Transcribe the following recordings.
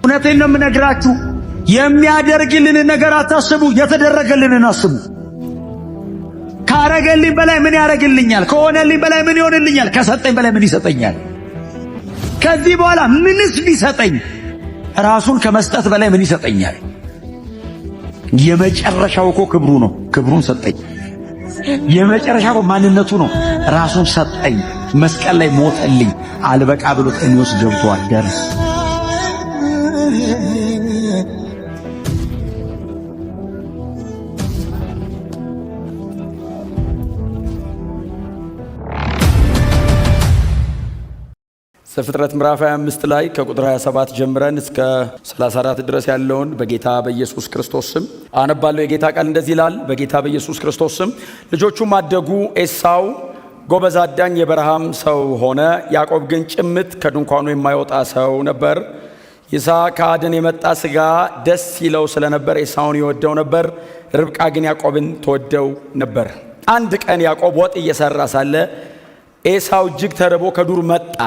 እውነቴን ነው የምነግራችሁ። የሚያደርግልን ነገር አታስቡ፣ የተደረገልንን አስቡ። ካረገልኝ በላይ ምን ያረግልኛል? ከሆነልኝ በላይ ምን ይሆንልኛል? ከሰጠኝ በላይ ምን ይሰጠኛል? ከዚህ በኋላ ምንስ ቢሰጠኝ ራሱን ከመስጠት በላይ ምን ይሰጠኛል? የመጨረሻው እኮ ክብሩ ነው። ክብሩን ሰጠኝ። የመጨረሻው ማንነቱ ነው። ራሱን ሰጠኝ። መስቀል ላይ ሞተልኝ። አልበቃ ብሎ ጤኔዎስ ገብቶ አደረ። ዘፍጥረት ምዕራፍ 25 ላይ ከቁጥር 27 ጀምረን እስከ 34 ድረስ ያለውን በጌታ በኢየሱስ ክርስቶስ ስም አነባለሁ። የጌታ ቃል እንደዚህ ይላል። በጌታ በኢየሱስ ክርስቶስ ስም ልጆቹም አደጉ። ኤሳው ጎበዝ አዳኝ የበረሃም ሰው ሆነ። ያዕቆብ ግን ጭምት ከድንኳኑ የማይወጣ ሰው ነበር። ይስሐቅ ከአደን የመጣ ሥጋ ደስ ይለው ስለነበር ኤሳውን ይወደው ነበር። ርብቃ ግን ያዕቆብን ትወደው ነበር። አንድ ቀን ያዕቆብ ወጥ እየሰራ ሳለ ኤሳው እጅግ ተርቦ ከዱር መጣ።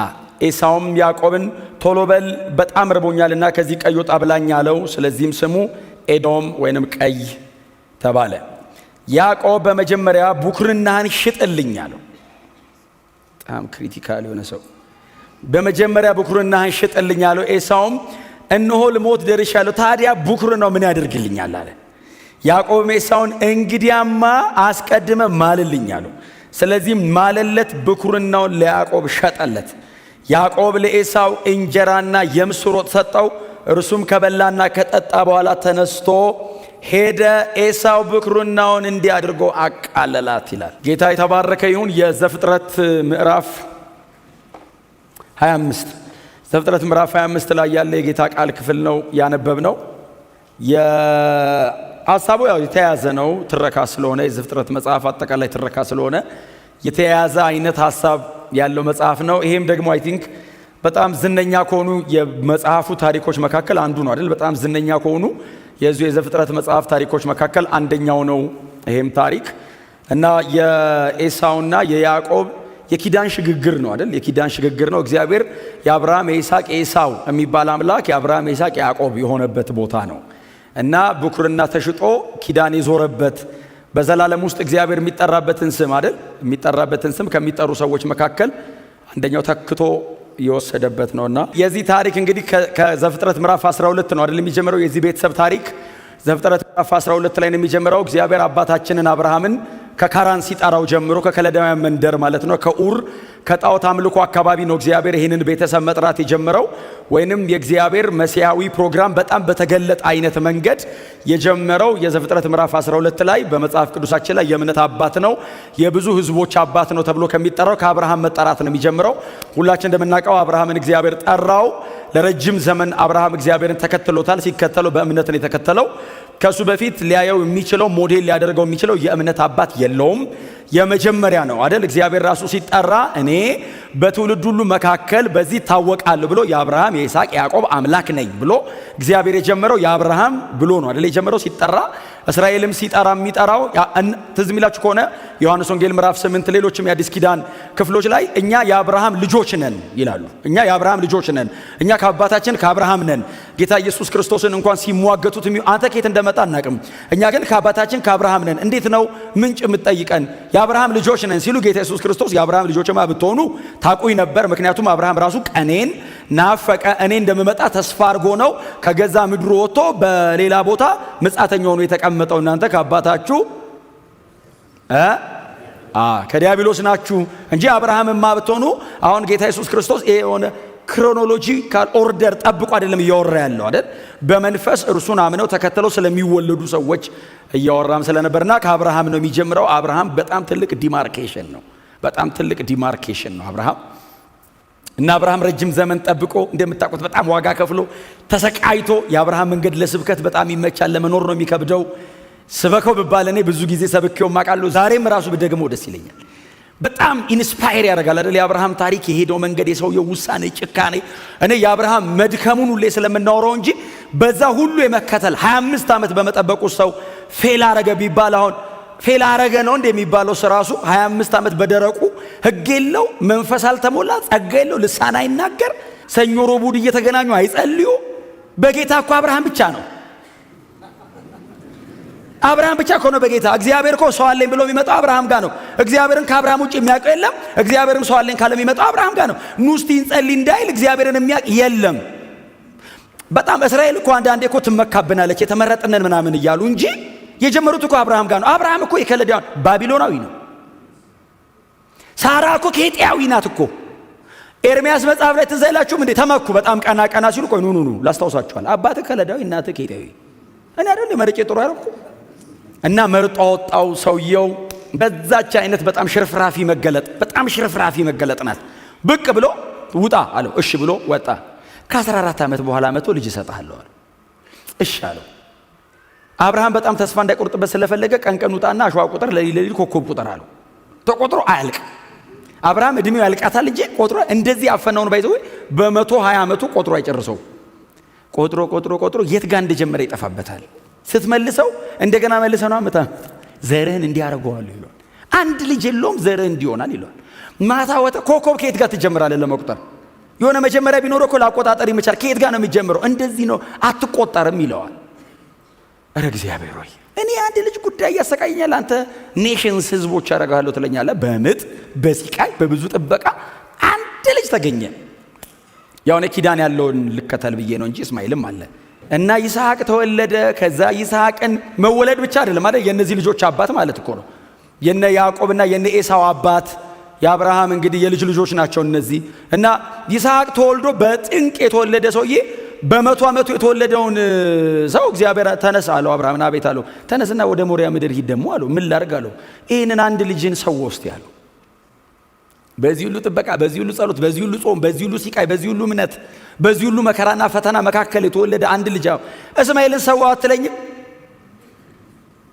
ኤሳውም ያዕቆብን ቶሎ በል በጣም ርቦኛልና ከዚህ ቀይ ወጥ አብላኝ አለው። ስለዚህም ስሙ ኤዶም ወይንም ቀይ ተባለ። ያዕቆብ በመጀመሪያ ብኩርናህን ሽጥልኝ አለው። በጣም ክሪቲካል የሆነ ሰው። በመጀመሪያ ብኩርናህን ሽጥልኝ አለው። ኤሳውም እነሆ ልሞት ደርሻለሁ፣ ታዲያ ብኩርናው ምን ያደርግልኛል አለ። ያዕቆብም ኤሳውን እንግዲያማ አስቀድመ ማልልኝ አለው። ስለዚህም ማለለት፣ ብኩርናውን ለያዕቆብ ሸጠለት። ያዕቆብ ለኤሳው እንጀራና የምስር ወጥ ሰጠው። እርሱም ከበላና ከጠጣ በኋላ ተነስቶ ሄደ። ኤሳው ብኩርናውን እንዲህ አድርጎ አቃለላት ይላል። ጌታ የተባረከ ይሁን። የዘፍጥረት ምዕራፍ 25 ዘፍጥረት ምዕራፍ 25 ላይ ያለ የጌታ ቃል ክፍል ነው ያነበብነው። የሐሳቡ ያው የተያዘ ነው፣ ትረካ ስለሆነ የዘፍጥረት መጽሐፍ አጠቃላይ ትረካ ስለሆነ የተያዘ አይነት ሐሳብ ያለው መጽሐፍ ነው። ይሄም ደግሞ አይ ቲንክ በጣም ዝነኛ ከሆኑ የመጽሐፉ ታሪኮች መካከል አንዱ ነው አይደል? በጣም ዝነኛ ከሆኑ የዘፍጥረት መጽሐፍ ታሪኮች መካከል አንደኛው ነው ይሄም ታሪክ እና የኤሳውና የያዕቆብ የኪዳን ሽግግር ነው አይደል? የኪዳን ሽግግር ነው። እግዚአብሔር የአብርሃም የይስሐቅ የኤሳው የሚባል አምላክ የአብርሃም የይስሐቅ ያዕቆብ የሆነበት ቦታ ነው እና ብኩርና ተሽጦ ኪዳን የዞረበት በዘላለም ውስጥ እግዚአብሔር የሚጠራበትን ስም አይደል? የሚጠራበትን ስም ከሚጠሩ ሰዎች መካከል አንደኛው ተክቶ የወሰደበት ነውና የዚህ ታሪክ እንግዲህ ከዘፍጥረት ምዕራፍ 12 ነው አይደል የሚጀምረው። የዚህ ቤተሰብ ታሪክ ዘፍጥረት ምዕራፍ 12 ላይ ነው የሚጀምረው። እግዚአብሔር አባታችንን አብርሃምን ከካራን ሲጠራው ጀምሮ ከከለዳውያን መንደር ማለት ነው ከኡር ከጣዖት አምልኮ አካባቢ ነው እግዚአብሔር ይህንን ቤተሰብ መጥራት የጀመረው። ወይንም የእግዚአብሔር መሲያዊ ፕሮግራም በጣም በተገለጠ አይነት መንገድ የጀመረው የዘፍጥረት ምዕራፍ 12 ላይ በመጽሐፍ ቅዱሳችን ላይ የእምነት አባት ነው፣ የብዙ ህዝቦች አባት ነው ተብሎ ከሚጠራው ከአብርሃም መጠራት ነው የሚጀምረው። ሁላችን እንደምናውቀው አብርሃምን እግዚአብሔር ጠራው። ለረጅም ዘመን አብርሃም እግዚአብሔርን ተከትሎታል። ሲከተለው በእምነት ነው የተከተለው። ከሱ በፊት ሊያየው የሚችለው ሞዴል ሊያደርገው የሚችለው የእምነት አባት የለውም። የመጀመሪያ ነው አይደል? እግዚአብሔር ራሱ ሲጠራ እኔ በትውልድ ሁሉ መካከል በዚህ ታወቃለሁ ብሎ የአብርሃም የይስሐቅ የያዕቆብ አምላክ ነኝ ብሎ እግዚአብሔር የጀመረው የአብርሃም ብሎ ነው አይደል የጀመረው ሲጠራ። እስራኤልም ሲጠራ የሚጠራው ትዝ የሚላችሁ ከሆነ ዮሐንስ ወንጌል ምዕራፍ 8 ሌሎችም የአዲስ ኪዳን ክፍሎች ላይ እኛ የአብርሃም ልጆች ነን ይላሉ። እኛ የአብርሃም ልጆች ነን፣ እኛ ከአባታችን ከአብርሃም ነን። ጌታ ኢየሱስ ክርስቶስን እንኳን ሲሟገቱት አንተ ከየት እንደመጣ አናቅም፣ እኛ ግን ከአባታችን ከአብርሃም ነን፣ እንዴት ነው ምንጭ የምትጠይቀን? የአብርሃም ልጆች ነን ሲሉ ጌታ ኢየሱስ ክርስቶስ የአብርሃም ልጆችማ ብትሆኑ ታቁኝ ነበር፣ ምክንያቱም አብርሃም ራሱ ቀኔን ናፈቀ፣ እኔ እንደምመጣ ተስፋ አድርጎ ነው ከገዛ ምድሩ ወጥቶ በሌላ ቦታ ምጻተኛ ሆኖ የተቀመጠው። እናንተ ከአባታችሁ ከዲያብሎስ ናችሁ እንጂ አብርሃምማ ብትሆኑ። አሁን ጌታ ኢየሱስ ክርስቶስ ይሄ የሆነ ክሮኖሎጂካል ኦርደር ጠብቆ አይደለም እያወራ ያለው አይደል? በመንፈስ እርሱን አምነው ተከተለው ስለሚወለዱ ሰዎች እያወራም ስለነበርና ከአብርሃም ነው የሚጀምረው። አብርሃም በጣም ትልቅ ዲማርኬሽን ነው፣ በጣም ትልቅ ዲማርኬሽን ነው አብርሃም። እና አብርሃም ረጅም ዘመን ጠብቆ እንደምታውቁት በጣም ዋጋ ከፍሎ ተሰቃይቶ፣ የአብርሃም መንገድ ለስብከት በጣም ይመቻል፣ ለመኖር ነው የሚከብደው። ስበከው ብባል እኔ ብዙ ጊዜ ሰብኬው ማቃለሁ፣ ዛሬም ራሱ ብደግመው ደስ ይለኛል። በጣም ኢንስፓየር ያደርጋል አይደል? የአብርሃም ታሪክ፣ የሄደው መንገድ፣ የሰውየው ውሳኔ፣ ጭካኔ። እኔ የአብርሃም መድከሙን ሁሌ ስለምናወራው እንጂ በዛ ሁሉ የመከተል 25 ዓመት በመጠበቁ ሰው ፌል አረገ ቢባል አሁን ፌል አረገ ነው እንደሚባለው ራሱ 25 ዓመት በደረቁ ሕግ የለው፣ መንፈስ አልተሞላ፣ ጸጋ የለው፣ ልሳን አይናገር፣ ሰኞ ሮቡድ እየተገናኙ አይጸልዩ፣ በጌታ እኮ አብርሃም ብቻ ነው። አብርሃም ብቻ እኮ ነው በጌታ። እግዚአብሔር እኮ ሰው አለኝ ብሎ የሚመጣው አብርሃም ጋር ነው። እግዚአብሔርን ከአብርሃም ውጭ የሚያውቀው የለም። እግዚአብሔርን ሰው አለኝ ካለ የሚመጣው አብርሃም ጋር ነው። ኑስቲ እንጸልይ እንዳይል እግዚአብሔርን የሚያውቅ የለም። በጣም እስራኤል እኮ አንዳንዴ እኮ ትመካብናለች የተመረጥነን ምናምን እያሉ እንጂ የጀመሩት እኮ አብርሃም ጋር ነው። አብርሃም እኮ የከለዳውን ባቢሎናዊ ነው። ሳራ እኮ ኬጢያዊ ናት እኮ። ኤርሚያስ መጽሐፍ ላይ ትዝ አይላችሁም እንዴ? ተመኩ በጣም ቀና ቀና ሲሉ ቆይ ኑ ላስታውሳችኋል። አባትህ ከለዳዊ እናትህ ኬጢያዊ። እኔ አይደል መርጬ ጥሩ ያረኩ እና መርጦ አወጣው ሰውየው። በዛች አይነት በጣም ሽርፍራፊ መገለጥ ናት። ብቅ ብሎ ውጣ አለው። እሺ ብሎ ወጣ። ከ14 ዓመት በኋላ መጥቶ ልጅ እሰጥሃለሁ አለው። እሺ አለው። አብርሃም በጣም ተስፋ እንዳይቆርጥበት ስለፈለገ ቀን ውጣና አሸዋ ቁጥር፣ ለሊት ኮከብ ቁጥር አለው። ተቆጥሮ አያልቅ። አብርሃም እድሜው ያልቃታል እንጂ ቆጥሮ እንደዚህ አፈናውን ባይዘው በ120 ዓመቱ ቆጥሮ አይጨርሰው። ቆጥሮ የት ጋር እንደጀመረ ይጠፋበታል። ስትመልሰው እንደገና መልሰው ነው አመታ ዘርህን እንዲያረጋዋል ይሏል። አንድ ልጅ የለውም ዘርህ እንዲሆናል ይሏል። ማታ ወጣ ኮከብ ከየት ጋር ትጀምራለህ ለመቁጠር? የሆነ መጀመሪያ ቢኖረው እኮ ላቆጣጠር ይመቻል። ከየት ጋር ነው የሚጀምረው? እንደዚህ ነው አትቆጠርም ይለዋል። እረ እግዚአብሔር ሆይ እኔ አንድ ልጅ ጉዳይ ያሰቃየኛል፣ አንተ ኔሽንስ ህዝቦች ያረጋለሁ ትለኛለህ። በምጥ በሲቃይ በብዙ ጥበቃ አንድ ልጅ ተገኘ። ያው እኔ ኪዳን ያለውን ልከተል ብዬ ነው እንጂ እስማኤልም አለ እና ይስሐቅ ተወለደ። ከዛ ይስሐቅን መወለድ ብቻ አይደለም አይደል? የነዚህ ልጆች አባት ማለት እኮ ነው። የነ ያዕቆብና የነ ኤሳው አባት የአብርሃም እንግዲህ የልጅ ልጆች ናቸው እነዚህ። እና ይስሐቅ ተወልዶ በጥንቅ የተወለደ ሰውዬ በ100 ዓመቱ የተወለደውን ሰው እግዚአብሔር ተነስ አለው። አብርሃምን አቤት አለው። ተነስና ወደ ሞሪያ ምድር ሂድ ደግሞ አለው። ምን ላድርግ አለው። ይህንን አንድ ልጅን ሰው ውስጥ ያለው በዚህ ሁሉ ጥበቃ፣ በዚህ ሁሉ ጸሎት፣ በዚህ ሁሉ ጾም፣ በዚህ ሁሉ ሲቃይ፣ በዚህ ሁሉ እምነት፣ በዚህ ሁሉ መከራና ፈተና መካከል የተወለደ አንድ ልጅ እስማኤልን ሰዋው አትለኝም?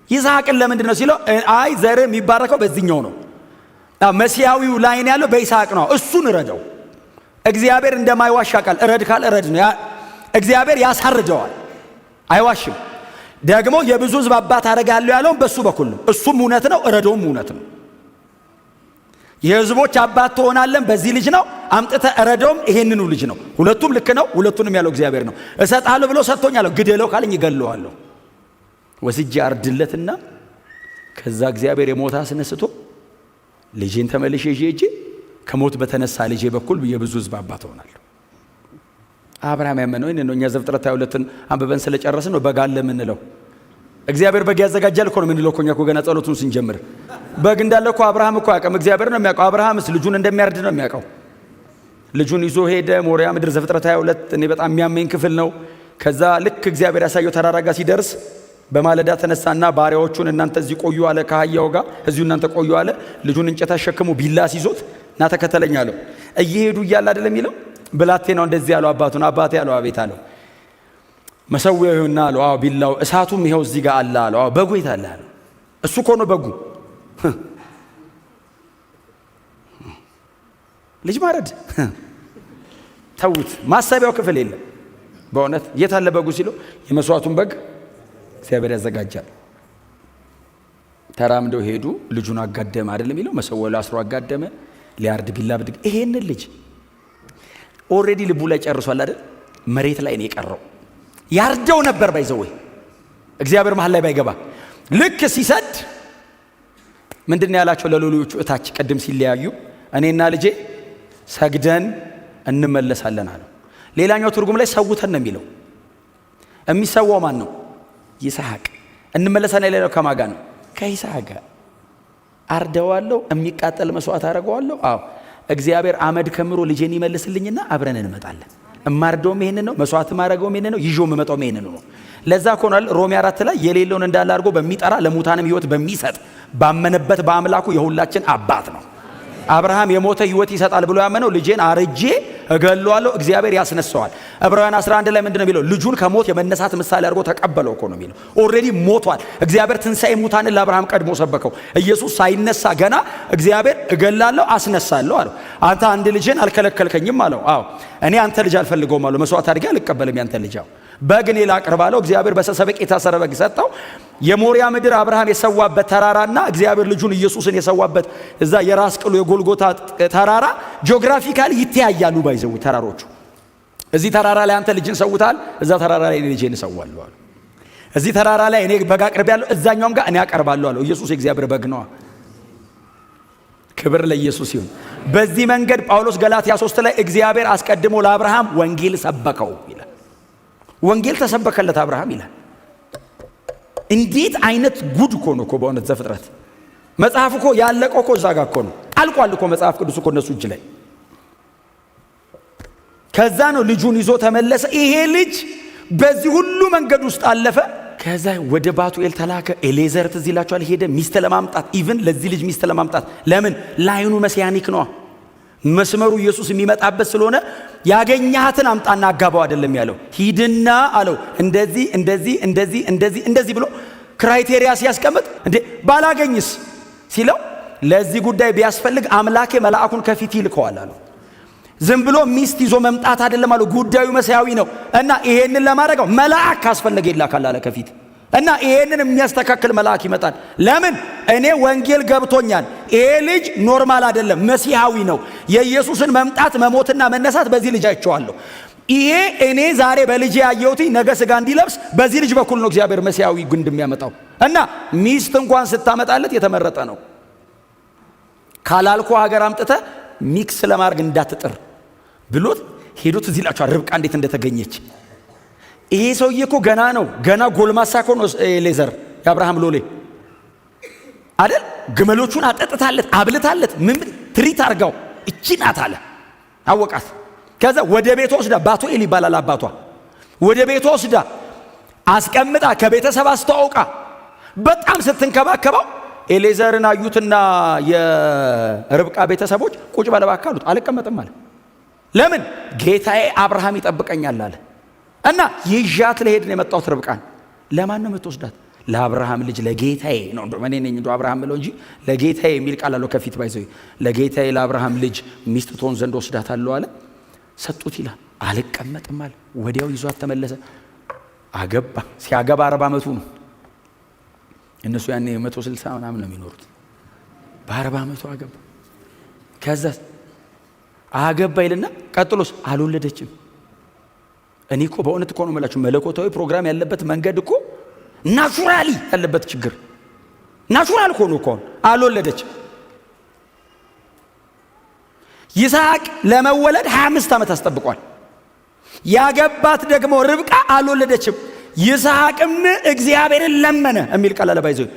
ይስሐቅን ለምንድን ነው ሲለው፣ አይ ዘር የሚባረከው በዚህኛው ነው። መሲያዊው ላይን ያለው በይስሐቅ ነው። እሱን እረደው። እግዚአብሔር እንደማይዋሽ ቃል እረድ ካል እረድ ነው። እግዚአብሔር ያሳርደዋል፣ አይዋሽም። ደግሞ የብዙ ሕዝብ አባት አደርጋለሁ ያለውን በሱ በኩል ነው። እሱም እውነት ነው፣ እረዶም እውነት ነው። የሕዝቦች አባት ትሆናለን በዚህ ልጅ ነው። አምጥተ እረዶም ይሄንኑ ልጅ ነው። ሁለቱም ልክ ነው። ሁለቱንም ያለው እግዚአብሔር ነው። እሰጣለሁ ብሎ ሰጥቶኛል። ግደለው ካለኝ ይገለዋለሁ። ወስጄ አርድለትና ከዛ እግዚአብሔር የሞታ አስነስቶ ልጄን ተመልሼ ይዤ ከሞት በተነሳ ልጄ በኩል የብዙ ሕዝብ አባት ሆናለሁ። አብርሃም ያመነው ይሄን ነው። እኛ ዘፍጥረት 22ን አንብበን ስለጨረስን ነው በግ አለ የምንለው። እግዚአብሔር በግ ያዘጋጃል እኮ ነው የምንለው እኮ እኛ እኮ ገና ጸሎቱን ስንጀምር። በግ እንዳለ እኮ አብርሃም እኮ ያውቅም፣ እግዚአብሔር ነው የሚያውቀው። አብርሃምስ ልጁን እንደሚያርድ ነው የሚያውቀው። ልጁን ይዞ ሄደ ሞሪያ ምድር። ዘፍጥረት 22 እኔ በጣም የሚያመኝ ክፍል ነው። ከዛ ልክ እግዚአብሔር ያሳየው ተራራ ጋር ሲደርስ በማለዳ ተነሳና ባሪያዎቹን እናንተ እዚህ ቆዩ አለ። ከአህያው ጋር እዚሁ እናንተ ቆዩ አለ። ልጁን እንጨት አሸክሞ ቢላ ሲዞት እና ተከተለኝ አለው። እየሄዱ እያለ አይደለም የሚለው ብላቴናው እንደዚህ አለው አባቱን። አባቴ አለው። አቤት አለው። መሰዊያው ይሁንና አለው። አዎ ቢላው እሳቱም ይሄው እዚህ ጋር አለ አለው። አዎ በጉ የት አለ አለው። እሱ እኮ ነው በጉ። ልጅ ማረድ ተውት። ማሰቢያው ክፍል የለም በእውነት። የት አለ በጉ ሲለው የመስዋዕቱን በግ እግዚአብሔር ያዘጋጃል። ተራምደው ሄዱ። ልጁን አጋደመ አይደለም የሚለው መሰዊያው አስሮ አጋደመ። ሊያርድ ቢላ ብድግ። ይሄንን ልጅ ኦልሬዲ ልቡ ላይ ጨርሷል አይደል? መሬት ላይ ነው የቀረው። ያርደው ነበር ባይዘው እግዚአብሔር መሃል ላይ ባይገባ። ልክ ሲሰድ ምንድነው ያላቸው ለሎሎቹ እታች ቀድም ሲለያዩ እኔና ልጄ ሰግደን እንመለሳለን አለው። ሌላኛው ትርጉም ላይ ሰውተን ነው የሚለው። የሚሰዋው ማን ነው? ይስሐቅ። እንመለሳለን ያለው ከማን ጋር ነው? ከይስሐቅ ጋር። አርደዋለሁ፣ የሚቃጠል መስዋዕት አደርገዋለሁ። አዎ እግዚአብሔር አመድ ከምሮ ልጄን ይመልስልኝና አብረን እንመጣለን። እማርደውም ይሄንን ነው፣ መስዋዕት ማድረገውም ይሄንን ነው፣ ይዤው የምመጣው ይሄንን ነው። ለዛ ኮናል ሮሜ 4 ላይ የሌለውን እንዳለ አድርጎ በሚጠራ ለሙታንም ሕይወት በሚሰጥ ባመነበት በአምላኩ የሁላችን አባት ነው። አብርሃም የሞተ ሕይወት ይሰጣል ብሎ ያመነው ልጄን አርጄ እገለዋለሁ፣ እግዚአብሔር ያስነሳዋል። ዕብራውያን 11 ላይ ምንድነው የሚለው? ልጁን ከሞት የመነሳት ምሳሌ አድርጎ ተቀበለው እኮ ነው የሚለው። ኦልሬዲ ሞቷል። እግዚአብሔር ትንሣኤ ሙታንን ለአብርሃም ቀድሞ ሰበከው። ኢየሱስ ሳይነሳ ገና እግዚአብሔር እገላለሁ አስነሳለሁ አለው። አንተ አንድ ልጅን አልከለከልከኝም አለው። አዎ እኔ አንተ ልጅ አልፈልገውም አለው። መስዋዕት አድርጌ አልቀበልም ያንተ ልጅ። አዎ በግን ላቅርብ አለው። እግዚአብሔር በሰሰበቅ የታሰረ በግ ሰጠው። የሞሪያ ምድር አብርሃም የሰዋበት ተራራና እግዚአብሔር ልጁን ኢየሱስን የሰዋበት እዛ የራስ ቅሉ የጎልጎታ ተራራ ጂኦግራፊካሊ ይተያያሉ። ባይዘው ተራሮቹ እዚህ ተራራ ላይ አንተ ልጅን ሰውታል፣ እዛ ተራራ ላይ ልጄን እሰዋለሁ አለ። እዚህ ተራራ ላይ እኔ በግ አቅርቤያለሁ፣ እዛኛውም ጋር እኔ አቀርባለሁ አለ። ኢየሱስ የእግዚአብሔር በግ ነው። ክብር ለኢየሱስ ይሁን። በዚህ መንገድ ጳውሎስ ገላትያ 3 ላይ እግዚአብሔር አስቀድሞ ለአብርሃም ወንጌል ሰበከው ይላል። ወንጌል ተሰበከለት አብርሃም ይላል። እንዴት አይነት ጉድ እኮ ነው እኮ በእውነት ዘፍጥረት መጽሐፍ እኮ ያለቀው እኮ እዛ ጋር እኮ ነው። አልቋል እኮ መጽሐፍ ቅዱስ እኮ እነሱ እጅ ላይ። ከዛ ነው ልጁን ይዞ ተመለሰ። ይሄ ልጅ በዚህ ሁሉ መንገድ ውስጥ አለፈ። ከዛ ወደ ባቱኤል ተላከ። ኤሌዘር ትዝ ይላችኋል፣ ሄደ ሚስት ለማምጣት ኢቭን ለዚህ ልጅ ሚስት ለማምጣት። ለምን? ላይኑ መሲያኒክ ነው። መስመሩ ኢየሱስ የሚመጣበት ስለሆነ ያገኛትን አምጣና አጋባው አይደለም ያለው። ሂድና አለው እንደዚህ እንደዚህ እንደዚህ እንደዚህ እንደዚህ ብሎ ክራይቴሪያ ሲያስቀምጥ እንዴ ባላገኝስ ሲለው ለዚህ ጉዳይ ቢያስፈልግ አምላኬ መልአኩን ከፊት ይልከዋል አለው። ዝም ብሎ ሚስት ይዞ መምጣት አይደለም አለው። ጉዳዩ መሲያዊ ነው እና ይሄንን ለማድረግ መልአክ ካስፈለገ ይላካል አለ ከፊት እና ይሄንን የሚያስተካክል መልአክ ይመጣል። ለምን? እኔ ወንጌል ገብቶኛል። ይሄ ልጅ ኖርማል አይደለም፣ መሲያዊ ነው። የኢየሱስን መምጣት መሞትና መነሳት በዚህ ልጅ አይቼዋለሁ። ይሄ እኔ ዛሬ በልጅ ያየሁት ነገ ስጋ እንዲለብስ በዚህ ልጅ በኩል ነው እግዚአብሔር መሲያዊ ግንድ የሚያመጣው እና ሚስት እንኳን ስታመጣለት የተመረጠ ነው። ካላልኩ ሀገር አምጥተ ሚክስ ለማድረግ እንዳትጥር ብሎት ሄዶት እዚህ ላችሁ ርብቃ እንዴት እንደተገኘች። ይሄ ሰውዬ እኮ ገና ነው፣ ገና ጎልማሳ እኮ ነው። ኤሌዘር የአብርሃም ሎሌ አይደል? ግመሎቹን አጠጥታለት አብልታለት ምን ትሪት አርጋው እቺ ናት አለ። አወቃት። ከዛ ወደ ቤቷ ወስዳ ባቱኤል ይባላል አባቷ። ወደ ቤቷ ወስዳ አስቀምጣ ከቤተሰብ አስተዋውቃ በጣም ስትንከባከባው ኤሌዘርን አዩትና የርብቃ ቤተሰቦች ቁጭ በል እባክህ አሉት። አልቀመጥም አለ። ለምን? ጌታዬ አብርሃም ይጠብቀኛል አለ እና ይዣት ለሄድ ነው የመጣሁት ርብቃን። ለማን ነው የምትወስዳት? ለአብርሃም ልጅ ለጌታዬ ነው። እንደው እኔ ነኝ እንደው አብርሃም ብለው እንጂ ለጌታዬ የሚል ቃል አለው ከፊት ባይዘው። ለጌታዬ ለአብርሃም ልጅ ሚስት ትሆን ዘንድ ወስዳታለሁ አለ። ሰጡት ይላል። አልቀመጥም አለ። ወዲያው ይዟት ተመለሰ። አገባ። ሲያገባ 40 ዓመቱ ነው። እነሱ ያኔ 160 ምናምን ነው የሚኖሩት። በ40 ዓመቱ አገባ። ከዛ አገባ ይልና ቀጥሎስ አልወለደችም። እኔ እኮ በእውነት እኮ ነው የምላችሁ መለኮታዊ ፕሮግራም ያለበት መንገድ እኮ ናቹራሊ ያለበት ችግር ናቹራል እኮ ነው እኮ። አልወለደችም። ይስሐቅ ለመወለድ 25 ዓመት አስጠብቋል። ያገባት ደግሞ ርብቃ አልወለደችም። ይስሐቅም እግዚአብሔርን ለመነ የሚል ቃል አለባይዘው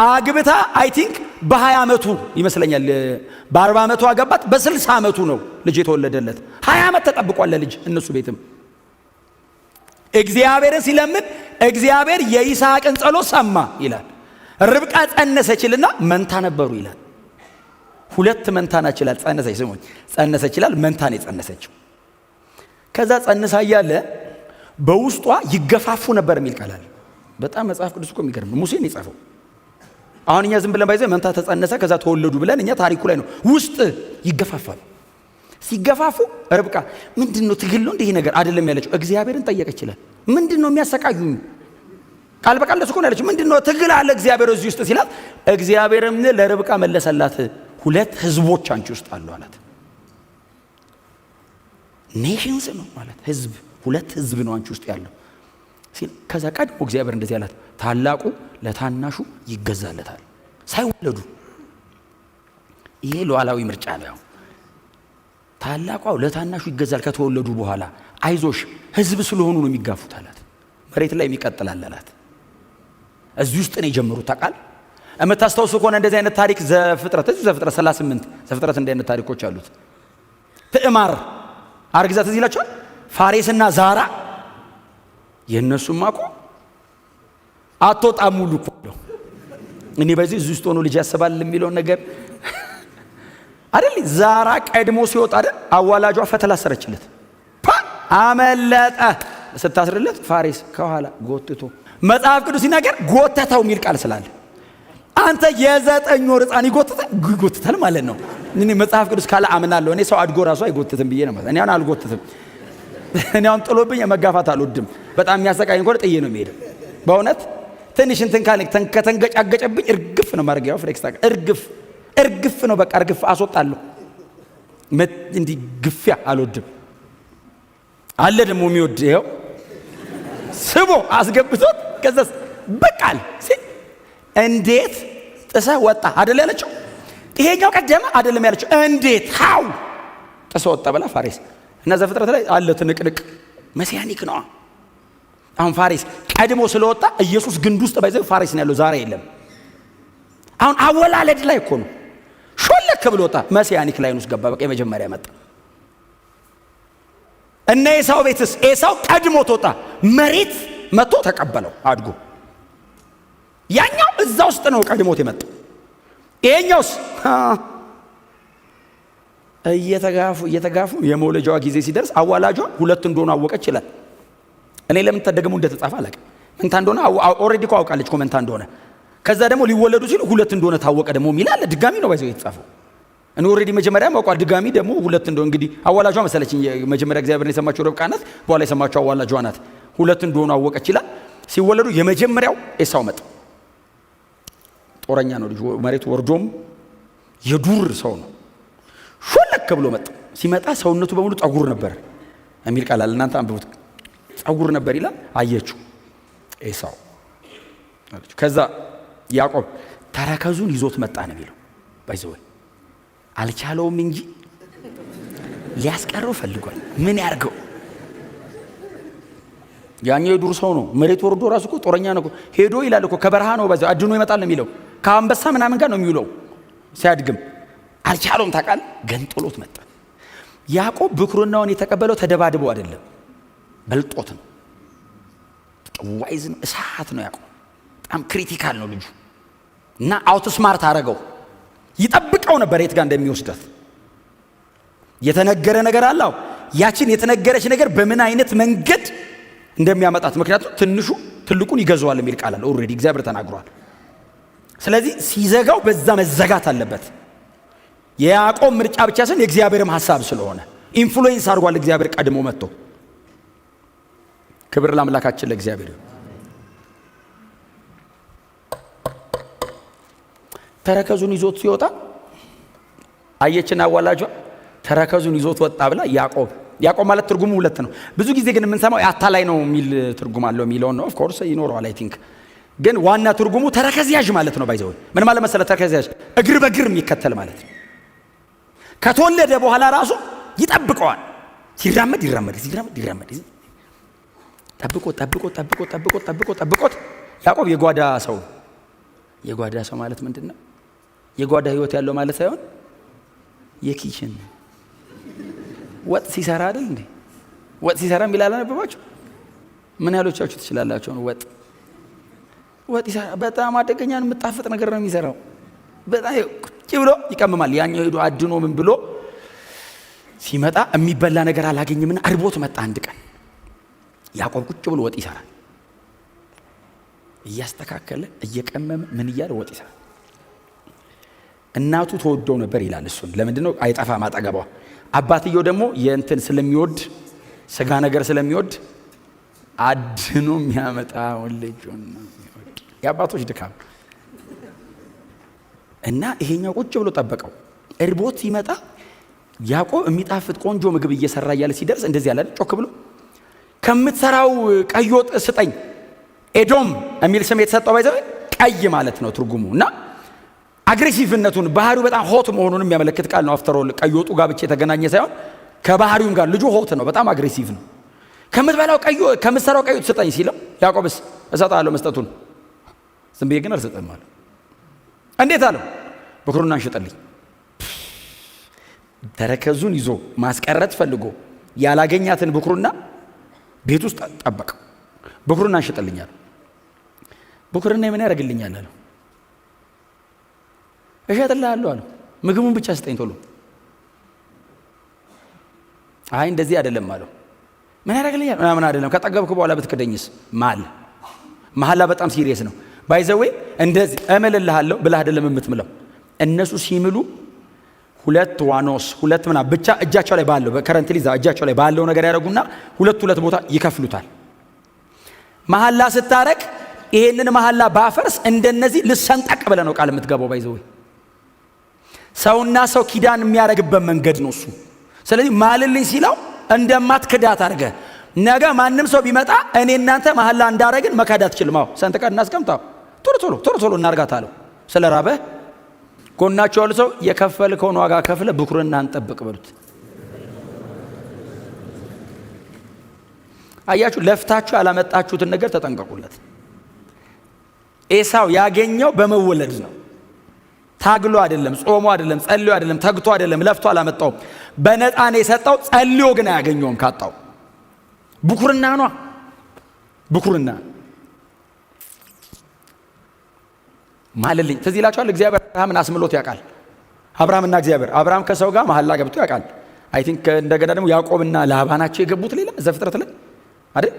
አግብታ አይ ቲንክ በ20 ዓመቱ ይመስለኛል። በ40 ዓመቱ አገባት። በ60 ዓመቱ ነው ልጅ የተወለደለት። 20 ዓመት ተጠብቋል ለልጅ እነሱ ቤትም። እግዚአብሔርን ሲለምን እግዚአብሔር የይስሐቅን ጸሎት ሰማ ይላል። ርብቃ ጸነሰችልና መንታ ነበሩ ይላል። 2 መንታ ናቸው ይላል። ጸነሰች፣ ስሙኝ፣ ጸነሰች ይላል። መንታ ነው የጸነሰችው። ከዛ ጸንሳ እያለ በውስጧ ይገፋፉ ነበር የሚል ቃል አለ። በጣም መጽሐፍ ቅዱስ እኮ የሚገርም ሙሴ ነው የጻፈው። አሁን እኛ ዝም ብለን ባይዘ መንታ ተጸነሰ ከዛ ተወለዱ ብለን እኛ ታሪኩ ላይ ነው። ውስጥ ይገፋፋሉ። ሲገፋፉ ርብቃ ምንድነው ትግል ነው እንዲህ ነገር አይደለም ያለችው። እግዚአብሔርን ጠየቀች ይላል። ምንድነው የሚያሰቃዩኝ? ቃል በቃል ለሱ ነው ያለችው። ምንድነው ትግል አለ እግዚአብሔር እዚህ ውስጥ ሲላት፣ እግዚአብሔርም ለርብቃ መለሰላት 2 ህዝቦች አንቺ ውስጥ አሉ አላት። ኔሽንስ ነው ማለት ህዝብ፣ 2 ህዝብ ነው አንቺ ውስጥ ያለው ሲል፣ ከዛ ቀድሞ እግዚአብሔር እንደዚህ አላት፣ ታላቁ ለታናሹ ይገዛለታል ሳይወለዱ። ይሄ ሉዓላዊ ምርጫ ነው። ታላቋ ለታናሹ ይገዛል ከተወለዱ በኋላ። አይዞሽ ህዝብ ስለሆኑ ነው የሚጋፉት አላት። መሬት ላይ የሚቀጥላል አላት። እዚህ ውስጥ ነው የጀመሩት። ታውቃል የምታስታውሱ ከሆነ እንደዚህ አይነት ታሪክ ዘፍጥረት 38 ዘፍጥረት እንደዚህ አይነት ታሪኮች አሉት። ትዕማር አርግዛት እዚህ ይላችኋል። ፋሬስና ዛራ የነሱማ እኮ አትወጣም ሙሉ እኮ ነው። እኔ በዚህ እዚህ ውስጥ ሆኖ ልጅ ያስባል የሚለውን ነገር አይደል? ዛራ ቀድሞ ሲወጣ አይደል አዋላጇ ፈተል አሰረችለት። አመለጠ። ስታስርለት ፋሬስ ከኋላ ጎትቶ መጽሐፍ ቅዱስ ሲናገር ጎተተው የሚል ቃል ስላለ አንተ የ9 ወር ሕፃን ይጎትታል ማለት ነው። እኔ መጽሐፍ ቅዱስ ካለ አምናለሁ። እኔ ሰው አድጎ ራሱ አይጎትትም ብዬ ነው። እኔ አሁን አልጎትትም። እኔ አሁን ጥሎብኝ መጋፋት አልወድም። በጣም የሚያሰቃኝ እንኳን ጥዬ ነው የሚሄደው። በእውነት ትንሽ እንትን ካለ ከተንገጫገጨብኝ እርግፍ ነው ማድረግ። ያው ፍሌክስ ታውቃለህ፣ እርግፍ ነው በቃ እርግፍ አስወጣለሁ። እንዲህ ግፊያ አልወድም። አለ ደግሞ የሚወድ ይኸው ስቦ አስገብቶት ከዛስ በቃል እንዴት ጥሰህ ወጣ አይደል ያለችው። ይሄኛው ቀደመ አይደለም ያለችው። እንዴት ሃው ጥሰህ ወጣ ብላ ፋሬስ እና ዘፍጥረት ላይ አለ ትንቅንቅ መሲያኒክ ነው። አሁን ፋሬስ ቀድሞ ስለወጣ ኢየሱስ ግንድ ውስጥ ባይዘው ፋሬስ ነው ያለው፣ ዛሬ የለም። አሁን አወላለድ ላይ እኮ ነው ሾለክ ብሎ ወጣ። መሲያኒክ ላይ ነው ገባ። በቃ የመጀመሪያ መጣ። እነ ኤሳው ቤትስ ኤሳው ቀድሞ ተወጣ፣ መሬት መጥቶ ተቀበለው አድጎ። ያኛው እዛ ውስጥ ነው ቀድሞት የመጣው። ይሄኛውስ እየተጋፉ የመውለጃዋ ጊዜ ሲደርስ አዋላጇ ሁለት እንደሆነ አወቀች ይላል። እኔ ለምን ተደግሞ እንደተጻፈ አላውቅም። መንታ እንደሆነ ኦሬዲ እኮ አውቃለች እኮ መንታ እንደሆነ። ከዛ ደግሞ ሊወለዱ ሲሉ ሁለት እንደሆነ ታወቀ ደግሞ የሚላል ድጋሚ ነው ባይዘው የተጻፈው። እኔ ኦሬዲ መጀመሪያ ማውቃ ድጋሚ ደግሞ ሁለት እንደሆነ እንግዲህ አዋላጇ መሰለችኝ። መጀመሪያ እግዚአብሔርን የሰማቸው ርብቃ ናት፣ በኋላ የሰማቸው አዋላጇ ናት። ሁለት እንደሆነ አወቀች ይላል። ሲወለዱ የመጀመሪያው ኤሳው መጣ። ጦረኛ ነው ልጅ፣ መሬት ወርዶም የዱር ሰው ነው። ሾለክ ብሎ መጣ። ሲመጣ ሰውነቱ በሙሉ ጸጉር ነበር የሚል ቃል አለ፣ እናንተ አንብቡት። ጸጉር ነበር ይላል። አየችው ኤሳው። ከዛ ያዕቆብ ተረከዙን ይዞት መጣ ነው የሚለው። ባይዘው አልቻለውም እንጂ ሊያስቀረው ፈልጓል። ምን ያርገው? ያኛው የዱር ሰው ነው። መሬት ወርዶ ራሱ እኮ ጦረኛ ነው። ሄዶ ይላል እኮ ከበረሃ ነው ባይዘው አድኖ ይመጣል ነው የሚለው። ከአንበሳ ምናምን ጋር ነው የሚውለው። ሲያድግም አልቻለውም ታውቃለህ፣ ገንጥሎት መጣ። ያዕቆብ ብኩርናውን የተቀበለው ተደባድበው አይደለም፣ በልጦት ነው። ዋይዝ ነው፣ እሳት ነው ያዕቆብ። በጣም ክሪቲካል ነው ልጁ እና አውት ስማርት አረገው። ይጠብቀው ነበር የት ጋር እንደሚወስዳት። የተነገረ ነገር አለው። ያችን የተነገረች ነገር በምን አይነት መንገድ እንደሚያመጣት፣ ምክንያቱም ትንሹ ትልቁን ይገዛዋል የሚል ቃል አለ። ኦሬዲ እግዚአብሔር ተናግሯል። ስለዚህ ሲዘጋው በዛ መዘጋት አለበት። የያዕቆብ ምርጫ ብቻ ሳይሆን የእግዚአብሔርም ሐሳብ ስለሆነ ኢንፍሉዌንስ አድርጓል እግዚአብሔር ቀድሞ መጥቶ። ክብር ለአምላካችን ለእግዚአብሔር። ተረከዙን ይዞት ሲወጣ አየችና አዋላጇ ተረከዙን ይዞት ወጣ ብላ ያዕቆብ ማለት ትርጉሙ ሁለት ነው። ብዙ ጊዜ ግን የምንሰማው አታላይ ነው የሚል ትርጉም አለው የሚለውን ነው። ኦፍ ኮርስ ይኖረዋል አይ ቲንክ፣ ግን ዋና ትርጉሙ ተረከዝ ያዥ ማለት ነው። ባይዘው ምን ማለት መሰለ? ተረከዝ ያዥ እግር በእግር የሚከተል ማለት ነው። ከተወለደ በኋላ ራሱ ይጠብቀዋል። ሲራመድ ጠብቆት ያዕቆብ የጓዳ ሰው ማለት ምንድን ነው? የጓዳ ህይወት ያለው ማለት ሳይሆን የኪችን ወጥ ሲሰራ አይደል እንዴ? ወጥ ሲሰራ የሚላል አነበባችሁ? ምን ያህሎቻችሁ ትችላላችሁ? ወጥ ይሰራ። በጣም አደገኛ ነው። የምጣፍጥ ነገር ነው የሚሰራው። በጣም ቁጭ ብሎ ይቀመማል። ያኛው ሄዶ አድኖ ምን ብሎ ሲመጣ የሚበላ ነገር አላገኝምና አርቦት መጣ። አንድ ቀን ያዕቆብ ቁጭ ብሎ ወጥ ይሰራል። እያስተካከለ እየቀመመ ምን እያለ ወጥ ይሰራል። እናቱ ተወደው ነበር ይላል። እሱን ለምንድን ነው? አይጠፋም አጠገቧ። አባትየው ደግሞ የእንትን ስለሚወድ ስጋ ነገር ስለሚወድ አድኖ የሚያመጣውን ልጁን የአባቶች ድካም እና ይሄኛው ቁጭ ብሎ ጠበቀው። እርቦት ሲመጣ ያዕቆብ የሚጣፍጥ ቆንጆ ምግብ እየሰራ እያለ ሲደርስ እንደዚህ ያለ ጮክ ብሎ ከምትሰራው ቀይ ወጥ ስጠኝ። ኤዶም የሚል ስም የተሰጠው ባይዘው ቀይ ማለት ነው ትርጉሙ። እና አግሬሲቭነቱን ባህሪው በጣም ሆት መሆኑን የሚያመለክት ቃል ነው። አፍተር ኦል ቀይ ወጡ ጋር ብቻ የተገናኘ ሳይሆን ከባህሪውም ጋር ልጁ ሆት ነው፣ በጣም አግሬሲቭ ነው። ከምትሰራው ቀይ ወጥ ስጠኝ ሲለው ያዕቆብስ እሰጥሃለሁ መስጠቱን፣ ዝም ብዬ ግን አልሰጠም አለው። እንዴት አለው? ብኩርናን ሽጥልኝ። ተረከዙን ይዞ ማስቀረት ፈልጎ ያላገኛትን ብኩርና ቤት ውስጥ ጠበቀው። ብኩርናን ሽጥልኝ አለው። ብኩርና ምን ያደርግልኛል አለው። እሸጥልሃለሁ አለው። ምግቡን ብቻ ስጠኝ ቶሎ። አይ እንደዚህ አይደለም አለው። ምን ያደርግልኛል? ምን አይደለም፣ ከጠገብክ በኋላ ብትክደኝስ? መሐላ በጣም ሲሪየስ ነው። ባይዘዌ እንደዚህ እምልልሃለሁ ብለህ አይደለም የምትምለው። እነሱ ሲምሉ ሁለት ዋኖስ ሁለት ምናምን ብቻ እጃቸው ላይ ባለው በከረንትሊ እጃቸው ላይ ባለው ነገር ያደርጉና ሁለት ቦታ ይከፍሉታል። መሐላ ስታረቅ ይሄንን መሐላ ባፈርስ እንደነዚህ ልሰንጠቅ ብለህ ነው ቃል የምትገባው። ባይዘዌ ሰውና ሰው ኪዳን የሚያደርግበት መንገድ ነው እሱ። ስለዚህ ማልልኝ ሲለው እንደማትክዳት አድርገህ ነገ ማንም ሰው ቢመጣ እኔ እናንተ መሐላ እንዳረግን መካድ አትችልም። አዎ ሰንጥቀን እናስቀምጣው፣ ቶሎ እናርጋት አለው። ስለ ራበህ ጎናቸው ያለ ሰው የከፈልከውን ዋጋ ከፍለ ብኩርና እንጠብቅ በሉት። አያችሁ፣ ለፍታችሁ ያላመጣችሁትን ነገር ተጠንቀቁለት። ኤሳው ያገኘው በመወለድ ነው። ታግሎ አይደለም፣ ጾሞ አይደለም፣ ጸልዮ አይደለም፣ ተግቶ አይደለም፣ ለፍቶ አላመጣውም። በነፃ ነው የሰጠው። ጸልዮ ግን አያገኘውም ካጣው። ብኩርና ነው። ብኩርና ማለልኝ ትዝ ይላችኋል። እግዚአብሔር አብርሃምን አስምሎት ያውቃል። አብርሃምና እግዚአብሔር፣ አብርሃም ከሰው ጋር መሐላ ገብቶ ያውቃል። አይ ቲንክ እንደገና ደግሞ ያዕቆብና ላባ ናቸው የገቡት ሌላ ዘፍጥረት ላይ አይደል?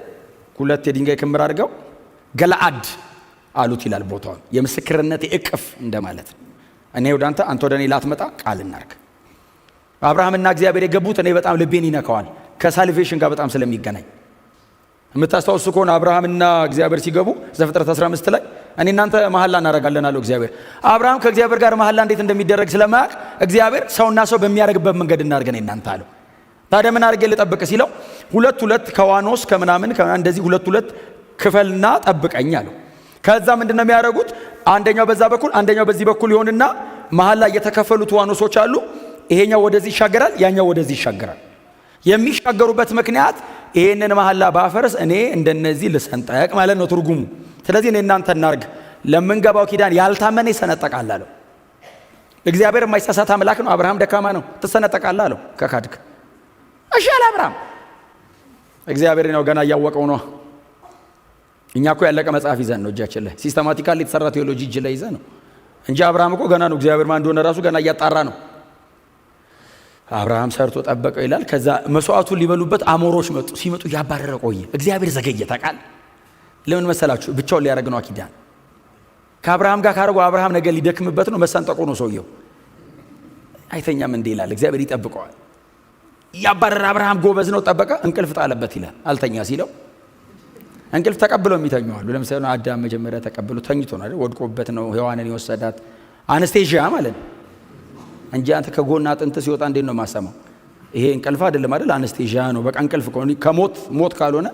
ሁለት የድንጋይ ክምር አድርገው ገለአድ አሉት ይላል ቦታውን። የምስክርነት እቅፍ እንደማለት ነው። እኔ ወደ አንተ ወደ እኔ ላትመጣ ቃል እናርግ። አብርሃምና እግዚአብሔር የገቡት እኔ በጣም ልቤን ይነካዋል፣ ከሳልቬሽን ጋር በጣም ስለሚገናኝ። የምታስታውሱ ከሆነ አብርሃምና እግዚአብሔር ሲገቡ ዘፍጥረት 15 ላይ እኔ እናንተ መሐላ እናረጋለን አለው እግዚአብሔር። አብርሃም ከእግዚአብሔር ጋር መሐላ እንዴት እንደሚደረግ ስለማያውቅ እግዚአብሔር ሰውና ሰው በሚያደርግበት መንገድ እናርገን እናንተ አለው። ታዲያ ምን አድርጌ ልጠብቅ ሲለው ሁለት ከዋኖስ ከምናምን እንደዚህ ሁለት ክፈልና ጠብቀኝ አለው። ከዛ ምንድነው የሚያደርጉት? አንደኛው በዛ በኩል አንደኛው በዚህ በኩል ይሆንና መሐላ የተከፈሉት ዋኖሶች አሉ። ይሄኛው ወደዚህ ይሻገራል፣ ያኛው ወደዚህ ይሻገራል። የሚሻገሩበት ምክንያት ይሄንን መሐላ ባፈርስ እኔ እንደነዚህ ልሰንጠቅ ማለት ነው ትርጉሙ። ስለዚህ እኔ እናንተ እናርግ፣ ለምንገባው ኪዳን ያልታመነ ይሰነጠቃል አለው። እግዚአብሔር የማይሳሳት አምላክ ነው። አብርሃም ደካማ ነው፣ ትሰነጠቃለህ አለው ከካድክ። እሺ አለ አብርሃም። እግዚአብሔር ነው ገና እያወቀው ነው። እኛ እኮ ያለቀ መጽሐፍ ይዘን ነው እጃችን ላይ ሲስተማቲካሊ የተሰራ ቴዎሎጂ እጅ ላይ ይዘን ነው እንጂ አብርሃም እኮ ገና ነው። እግዚአብሔር ማን እንደሆነ ራሱ ገና እያጣራ ነው። አብርሃም ሰርቶ ጠበቀው ይላል። ከዛ መስዋዕቱን ሊበሉበት አሞሮች መጡ። ሲመጡ ያባረረ ቆየ። እግዚአብሔር ዘገየ። ታውቃል ለምን መሰላችሁ? ብቻውን ሊያደርግ ነው ኪዳን። ከአብርሃም ጋር ካረገው አብርሃም ነገ ሊደክምበት ነው። መሰንጠቁ ነው ሰውየው። አይተኛም እንዴ ይላል። እግዚአብሔር ይጠብቀዋል። ያባረረ አብርሃም ጎበዝ ነው፣ ጠበቀ። እንቅልፍ ጣለበት ይላል። አልተኛ ሲለው እንቅልፍ ተቀብለው የሚተኙዋሉ። ለምሳሌ አዳም መጀመሪያ ተቀብሎ ተኝቶ ነው አይደል? ወድቆበት ነው ሔዋንን የወሰዳት። አነስቴዥያ ማለት ነው እንጂ አንተ ከጎና አጥንት ሲወጣ እንዴት ነው ማሰማው? ይሄ እንቅልፍ አይደለም አይደል? አነስቴዥያ ነው። በቃ እንቅልፍ ከሞት ካልሆነ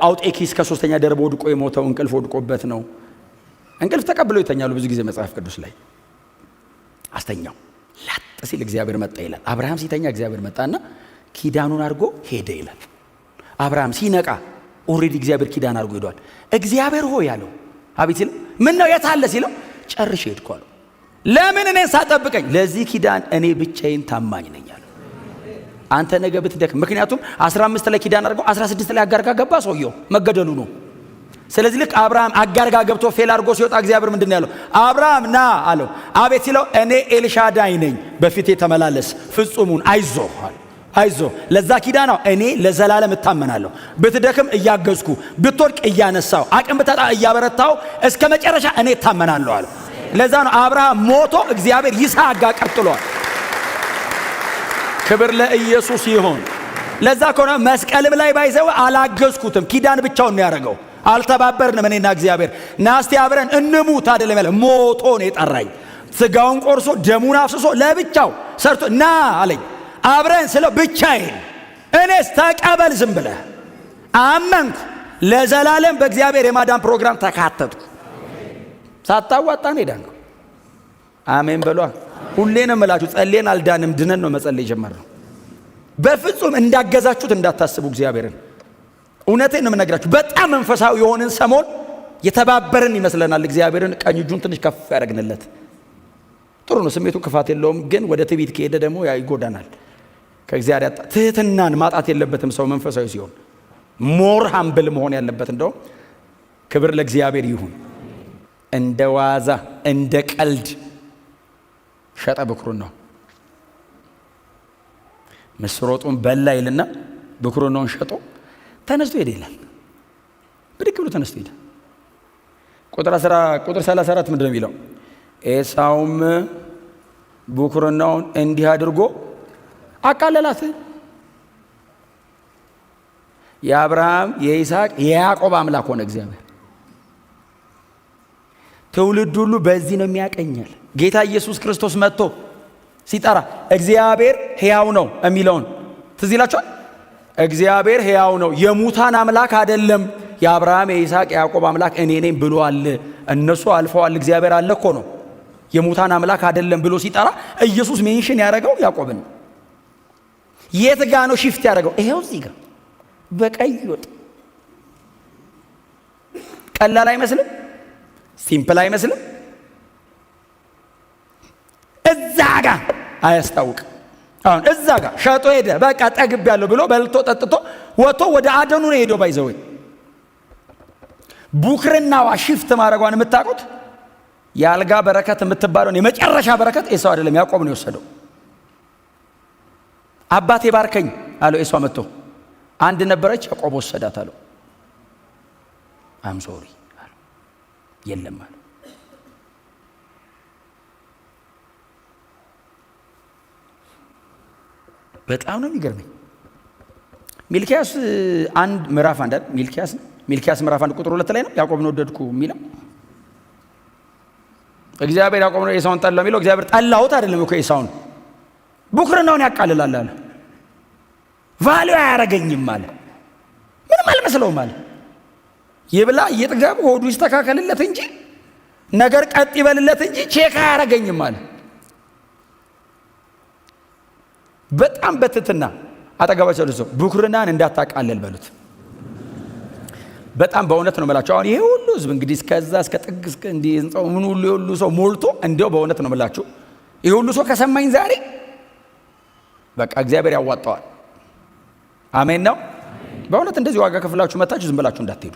አውጤኪስ ከሶስተኛ ደረጃ ወድቆ የሞተው እንቅልፍ ወድቆበት ነው። እንቅልፍ ተቀብለው ይተኛሉ ብዙ ጊዜ መጽሐፍ ቅዱስ ላይ። አስተኛው ላጥ ሲል እግዚአብሔር መጣ ይላል። አብርሃም ሲተኛ እግዚአብሔር መጣና ኪዳኑን አድርጎ ሄደ ይላል። አብርሃም ሲነቃ ኦሬዲ እግዚአብሔር ኪዳን አድርጎ ሄዷል። እግዚአብሔር ሆይ ያለው አቤት ሲለው ምን ነው የት አለ ሲለው ጨርሼ ሄድኩ አለው። ለምን እኔን ሳጠብቀኝ? ለዚህ ኪዳን እኔ ብቻዬን ታማኝ ነኝ አለው። አንተ ነገ ብትደክም፣ ምክንያቱም 15 ላይ ኪዳን አድርጎ 16 ላይ አጋርጋ ገባ፣ ሰውየው መገደሉ ነው። ስለዚህ ልክ አብርሃም አጋርጋ ገብቶ ፌል አድርጎ ሲወጣ እግዚአብሔር ምንድነው ያለው? አብርሃም ና አለው። አቤት ሲለው እኔ ኤልሻዳይ ነኝ፣ በፊቴ ተመላለስ፣ ፍጹሙን አይዞህ አለ። አይዞ ለዛ ኪዳን ነው እኔ ለዘላለም እታመናለሁ። ብትደክም እያገዝኩ፣ ብትወድቅ እያነሳው፣ አቅም ብታጣ እያበረታው፣ እስከ መጨረሻ እኔ እታመናለሁ አለ። ለዛ ነው አብርሃም ሞቶ እግዚአብሔር ይስሐቅ ጋር ቀጥሏል። ክብር ለኢየሱስ ይሁን። ለዛ ከሆነ መስቀልም ላይ ባይዘው አላገዝኩትም፣ ኪዳን ብቻውን ነው ያደረገው። አልተባበርንም እኔና እግዚአብሔር። ናስቲ አብረን እንሙት አይደለም ያለ፣ ሞቶ ነው የጠራኝ። ስጋውን ቆርሶ ደሙን አፍስሶ ለብቻው ሰርቶ ና አለኝ። አብረን ስለው ብቻዬን፣ እኔስ ተቀበል ዝም ብለህ አመንኩ። ለዘላለም በእግዚአብሔር የማዳን ፕሮግራም ተካተትኩ። ሳታዋጣ ነው ዳንኩ። አሜን በሏ። ሁሌ ነው የምላችሁ፣ ጸልየን አልዳንም፣ ድነን ነው መጸለይ ጀመርነው። በፍጹም እንዳገዛችሁት እንዳታስቡ እግዚአብሔርን። እውነቴን ነው የምነግራችሁ። በጣም መንፈሳዊ የሆንን ሰሞን የተባበርን ይመስለናል። እግዚአብሔርን ቀኝ እጁን ትንሽ ከፍ ያደርግንለት ጥሩ ነው። ስሜቱ ክፋት የለውም፣ ግን ወደ ትዕቢት ከሄደ ደግሞ ይጎዳናል። ከእግዚአብሔር ያጣ ትህትናን ማጣት የለበትም ሰው መንፈሳዊ ሲሆን፣ ሞር ሃምብል መሆን ያለበት እንደውም። ክብር ለእግዚአብሔር ይሁን። እንደ ዋዛ እንደ ቀልድ ሸጠ ብኩሩን ነው። ምስር ወጡን በላ ይልና ብኩሩን ነው ሸጦ ተነስቶ ሄደ ይላል። ብድግ ብሎ ተነስቶ ሄደ። ቁጥር 34 ምንድን ነው የሚለው? ኤሳውም ብኩርናውን እንዲህ አድርጎ አቃለላት። የአብርሃም የይስሐቅ የያዕቆብ አምላክ ሆነ እግዚአብሔር። ትውልድ ሁሉ በዚህ ነው የሚያቀኛል። ጌታ ኢየሱስ ክርስቶስ መጥቶ ሲጠራ እግዚአብሔር ሕያው ነው የሚለውን ትዝ ይላችኋል። እግዚአብሔር ሕያው ነው፣ የሙታን አምላክ አይደለም። የአብርሃም የይስሐቅ የያዕቆብ አምላክ እኔ ነኝ ብሏል። እነሱ አልፈዋል፣ እግዚአብሔር አለ እኮ ነው። የሙታን አምላክ አይደለም ብሎ ሲጠራ ኢየሱስ ሜንሽን ያደረገው ያዕቆብን። የት ጋ ነው ሽፍት ያደረገው? ይሄው እዚህ ጋር በቀይ ወጥ። ቀላል አይመስልም? ሲምፕል አይመስልም? እዛ ጋር አያስታውቅም? አሁን እዛ ጋር ሸጦ ሄደ፣ በቃ ጠግብ ያለው ብሎ በልቶ ጠጥቶ ወጥቶ ወደ አደኑ ነው ሄዶ ባይዘወይ ቡክርናዋ ሽፍት ማድረጓን የምታውቁት የአልጋ በረከት የምትባለውን የመጨረሻ በረከት ኤሳው አይደለም ያዕቆብ ነው የወሰደው። አባቴ ባርከኝ አለው ኤሳው መጥቶ፣ አንድ ነበረች ያዕቆብ ወሰዳት አለው። አም ሶሪ አለው፣ የለም አለው። በጣም ነው የሚገርመኝ። ሚልኪያስ አንድ ምዕራፍ አንድ ሚልኪያስ ምዕራፍ 1 ቁጥር 2 ላይ ነው ያዕቆብን ወደድኩ የሚለው። እግዚአብሔር ያዕቆብን ኤሳውን ጠላው የሚለው እግዚአብሔር ጠላሁት አይደለም እኮ ኤሳውን፣ ቡክርናውን ያቃልላል አለ። ቫልዩ አያረገኝም አለ፣ ምንም አልመስለውም አለ። ይብላ ይጥገብ ሆዱ ይስተካከልለት እንጂ ነገር ቀጥ ይበልለት እንጂ ቼክ አያረገኝም አለ። በጣም በትትና አጠገባቸው ልሶ ቡክርናን እንዳታቃልል በሉት። በጣም በእውነት ነው የምላችሁ። አሁን ይሄ ሁሉ ህዝብ እንግዲህ እስከዛ እስከ ጥግ እስከ እንዲህ ህንጻው ምን ሁሉ የሁሉ ሰው ሞልቶ እንዲያው በእውነት ነው የምላችሁ ይሄ ሁሉ ሰው ከሰማኝ ዛሬ በቃ እግዚአብሔር ያዋጣዋል። አሜን ነው። በእውነት እንደዚህ ዋጋ ከፍላችሁ መታችሁ ዝም ብላችሁ እንዳትሄዱ።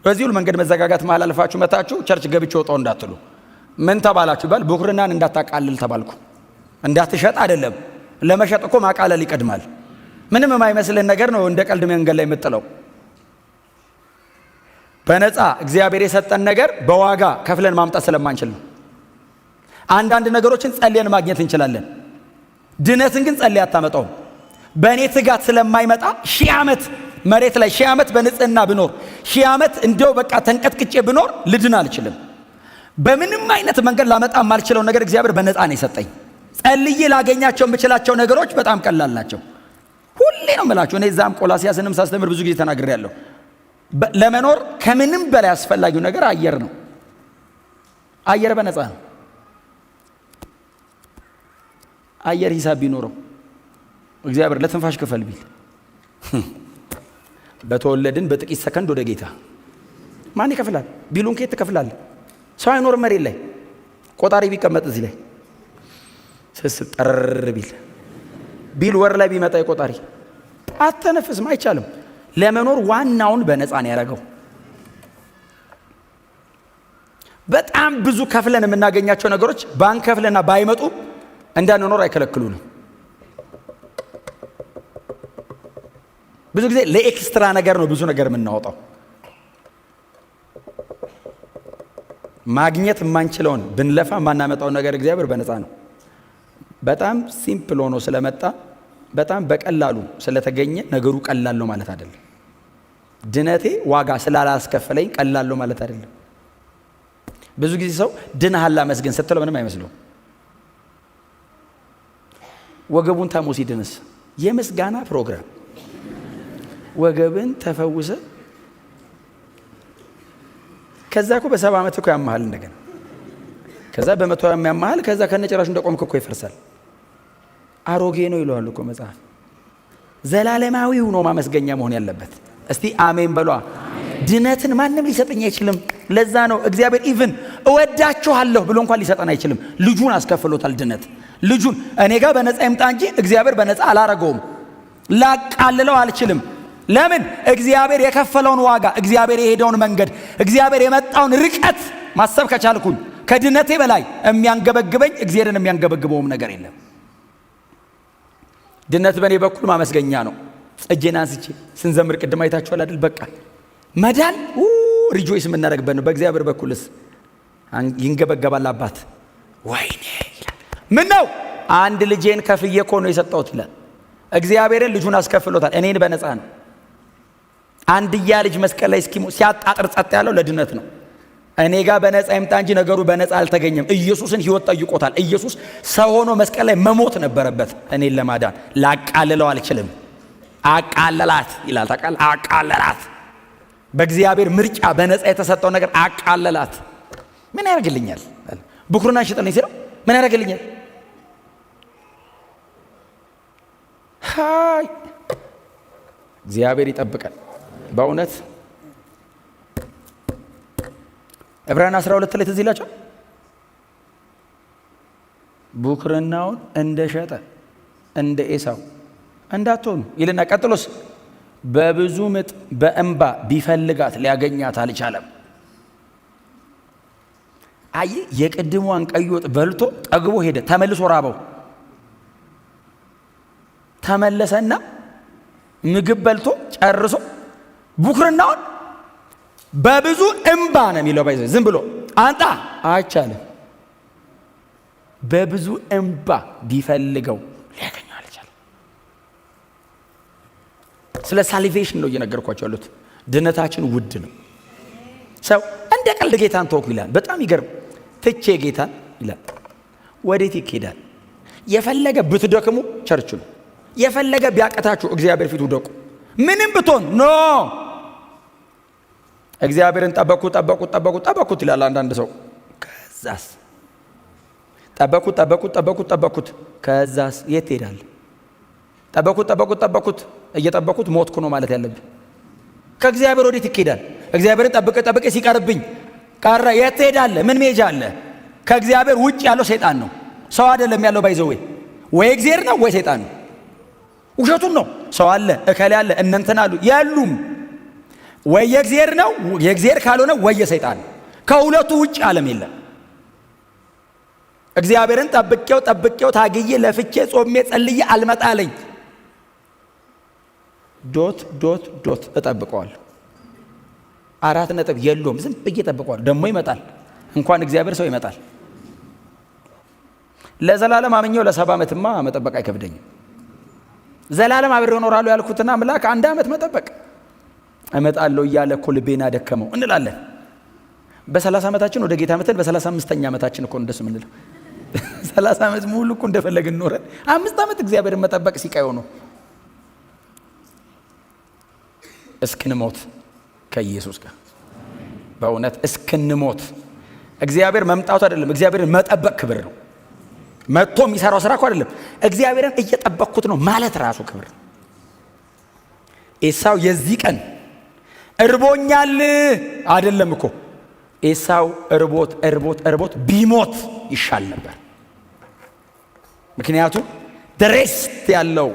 በዚህ ሁሉ መንገድ መዘጋጋት መሃል አልፋችሁ መታችሁ ቸርች ገብቼ ወጣው እንዳትሉ። ምን ተባላችሁ ይባል? ቡክርናን እንዳታቃልል ተባልኩ። እንዳትሸጥ አይደለም፣ ለመሸጥ እኮ ማቃለል ይቀድማል። ምንም የማይመስልን ነገር ነው እንደ ቀልድ መንገድ ላይ የምጥለው። በነፃ እግዚአብሔር የሰጠን ነገር በዋጋ ከፍለን ማምጣት ስለማንችል ነው። አንዳንድ ነገሮችን ጸልየን ማግኘት እንችላለን። ድነትን ግን ጸልይ አታመጣውም። በእኔ ትጋት ስለማይመጣ 1000 ዓመት መሬት ላይ 1000 ዓመት በንጽህና ብኖር 1000 ዓመት እንደው በቃ ተንቀጥቅጬ ብኖር ልድን አልችልም። በምንም አይነት መንገድ ላመጣ የማልችለው ነገር እግዚአብሔር በነፃ ነው የሰጠኝ። ጸልዬ ላገኛቸው የምችላቸው ነገሮች በጣም ቀላል ናቸው። ሁሌ ነው የምላችሁ። እኔ እዛም ቆላስይስንም ሳስተምር ብዙ ጊዜ ተናግሬያለሁ። ለመኖር ከምንም በላይ አስፈላጊው ነገር አየር ነው። አየር በነፃ ነው። አየር ሂሳብ ቢኖረው እግዚአብሔር ለትንፋሽ ክፈል ቢል በተወለድን በጥቂት ሰከንድ ወደ ጌታ ማን ይከፍላል? ቢሉን ከየት ትከፍላለህ? ሰው አይኖርም መሬት ላይ። ቆጣሪ ቢቀመጥ እዚህ ላይ ስስብ ጠር ቢል ወር ላይ ቢመጣ የቆጣሪ አተነፍስም፣ አይቻልም። ለመኖር ዋናውን በነፃ ነው ያደረገው። በጣም ብዙ ከፍለን የምናገኛቸው ነገሮች ባንከፍልና ባይመጡ እንዳንኖር አይከለክሉንም። ብዙ ጊዜ ለኤክስትራ ነገር ነው ብዙ ነገር የምናወጣው። ማግኘት የማንችለውን ብንለፋ የማናመጣውን ነገር እግዚአብሔር በነፃ ነው። በጣም ሲምፕል ሆኖ ስለመጣ በጣም በቀላሉ ስለተገኘ ነገሩ ቀላል ነው ማለት አይደለም። ድነቴ ዋጋ ስላላስከፈለኝ ቀላል ነው ማለት አይደለም። ብዙ ጊዜ ሰው ድነሃል ላመስግን ስትለው ምንም አይመስለው። ወገቡን ታሞ ሲድንስ የምስጋና ፕሮግራም ወገብን ተፈውሰ ከዛ እኮ በ70 ዓመት እኮ ያማሃል እንደገና ከዛ በ100 ያማሃል ከዛ ከነጨራሹ እንደቆምክ እኮ ይፈርሳል። አሮጌ ነው ይለዋል እኮ መጽሐፍ። ዘላለማዊው ነው ማመስገኛ መሆን ያለበት። እስቲ አሜን በሏ። ድነትን ማንም ሊሰጠኝ አይችልም። ለዛ ነው እግዚአብሔር ኢቭን እወዳችኋለሁ ብሎ እንኳን ሊሰጠን አይችልም። ልጁን አስከፍሎታል። ድነት ልጁን እኔ ጋር በነፃ ይምጣ እንጂ እግዚአብሔር በነፃ አላረገውም። ላቃልለው አልችልም። ለምን? እግዚአብሔር የከፈለውን ዋጋ፣ እግዚአብሔር የሄደውን መንገድ፣ እግዚአብሔር የመጣውን ርቀት ማሰብ ከቻልኩኝ ከድነቴ በላይ የሚያንገበግበኝ እግዚአብሔርን የሚያንገበግበውም ነገር የለም። ድነት በእኔ በኩል ማመስገኛ ነው። እጄን አንስቼ ስንዘምር ቅድም አይታችኋል አይደል? በቃ መዳን ሪጆይስ የምናደርግበት ነው። በእግዚአብሔር በኩልስ ይንገበገባል። አባት ወይኔ ይላል። ምን ነው አንድ ልጄን ከፍዬ እኮ ነው የሰጠሁት ይላል። እግዚአብሔርን ልጁን አስከፍሎታል። እኔን በነፃ ነው። አንድያ ልጅ መስቀል ላይ እስኪሞት ሲያጣጥር ጸጥ ያለው ለድነት ነው። እኔ ጋር በነፃ ይምጣ እንጂ ነገሩ በነፃ አልተገኘም። ኢየሱስን ሕይወት ጠይቆታል። ኢየሱስ ሰው ሆኖ መስቀል ላይ መሞት ነበረበት እኔን ለማዳን። ላቃልለው አልችልም። አቃለላት ይላል። ታውቃለህ? አቃለላት። በእግዚአብሔር ምርጫ በነፃ የተሰጠው ነገር አቃለላት። ምን ያደርግልኛል? ብኩርና ሽጥልኝ ሲለው ምን ያደርግልኛል? ሃይ እግዚአብሔር ይጠብቀን በእውነት። ዕብራውያን 12 ላይ ትዝ ይላችኋል። ብኩርናውን እንደሸጠ እንደ ኤሳው እንዳትሆኑ ይልና ቀጥሎስ በብዙ ምጥ በእንባ ቢፈልጋት ሊያገኛት አልቻለም። አይ የቅድሟን ቀይ ወጥ በልቶ ጠግቦ ሄደ። ተመልሶ ራበው። ተመለሰና ምግብ በልቶ ጨርሶ ብኩርናውን በብዙ እንባ ነው የሚለው። ባይዘ ዝም ብሎ አንጣ አይቻልም። በብዙ እንባ ቢፈልገው ሊያገኘው አልቻለም። ስለ ሳሊቬሽን ነው እየነገርኳቸው ያሉት። ድነታችን ውድ ነው። ሰው እንደ ቀልድ ጌታን ተወኩ ይላል። በጣም ይገርም። ትቼ ጌታን ይላል። ወዴት ይኬዳል? የፈለገ ብትደክሙ ቸርች ነው። የፈለገ ቢያቀታችሁ እግዚአብሔር ፊት ውደቁ። ምንም ብትሆን ኖ እግዚአብሔርን ጠበቁት ይላል አንዳንድ ሰው። ከዛስ ጠበቁት ከዛስ የት ትሄዳለህ? ጠበቁት እየጠበቁት ሞትኩ ነው ማለት ያለብኝ። ከእግዚአብሔር ወዴት ይኬዳል? እግዚአብሔርን ጠብቄ ሲቀርብኝ ቀረ። የት ትሄዳለህ? ምን መሄጃ አለ? ከእግዚአብሔር ውጭ ያለው ሰይጣን ነው፣ ሰው አይደለም ያለው። ባይዘው ወይ እግዚአብሔር ነው ወይ ሰይጣን ነው። ውሸቱን ነው። ሰው አለ፣ እከሌ አለ፣ እነንተና አሉ የሉም። ወይ የእግዚአብሔር ነው፣ የእግዚአብሔር ካልሆነ ወይ የሰይጣን። ከሁለቱ ውጭ ዓለም የለም። እግዚአብሔርን ጠብቄው ታግዬ ለፍቼ ጾሜ ጸልዬ አልመጣለኝ ዶት እጠብቀዋለሁ። 4 ነጥብ የለውም። ዝም ብዬ እጠብቀዋለሁ። ደግሞ ይመጣል። እንኳን እግዚአብሔር ሰው ይመጣል። ለዘላለም አምኜው ለ70 ዓመትማ መጠበቅ አይከብደኝም። ዘላለም አብሬው እኖራለሁ ያልኩትና አምላክ 1 ዓመት መጠበቅ እመጣለሁ እያለ እኮ ልቤና ደከመው እንላለን። በ30 ዓመታችን ወደ ጌታ መተን በ35ኛ ዓመታችን እኮ እንደሱ ምንለው 30 ዓመት ሙሉ እኮ እንደፈለግን ኖረን 5 ዓመት እግዚአብሔርን መጠበቅ ሲቃየው ነው። እስክንሞት ከኢየሱስ ጋር በእውነት እስክንሞት። እግዚአብሔር መምጣቱ አይደለም፣ እግዚአብሔርን መጠበቅ ክብር ነው። መጥቶ የሚሰራው ስራ እኮ አይደለም፣ እግዚአብሔርን እየጠበቅኩት ነው ማለት ራሱ ክብር ነው። ኤሳው የዚህ ቀን እርቦኛል አይደለም እኮ። ኤሳው እርቦት ቢሞት ይሻል ነበር። ምክንያቱም ደሬስት ያለው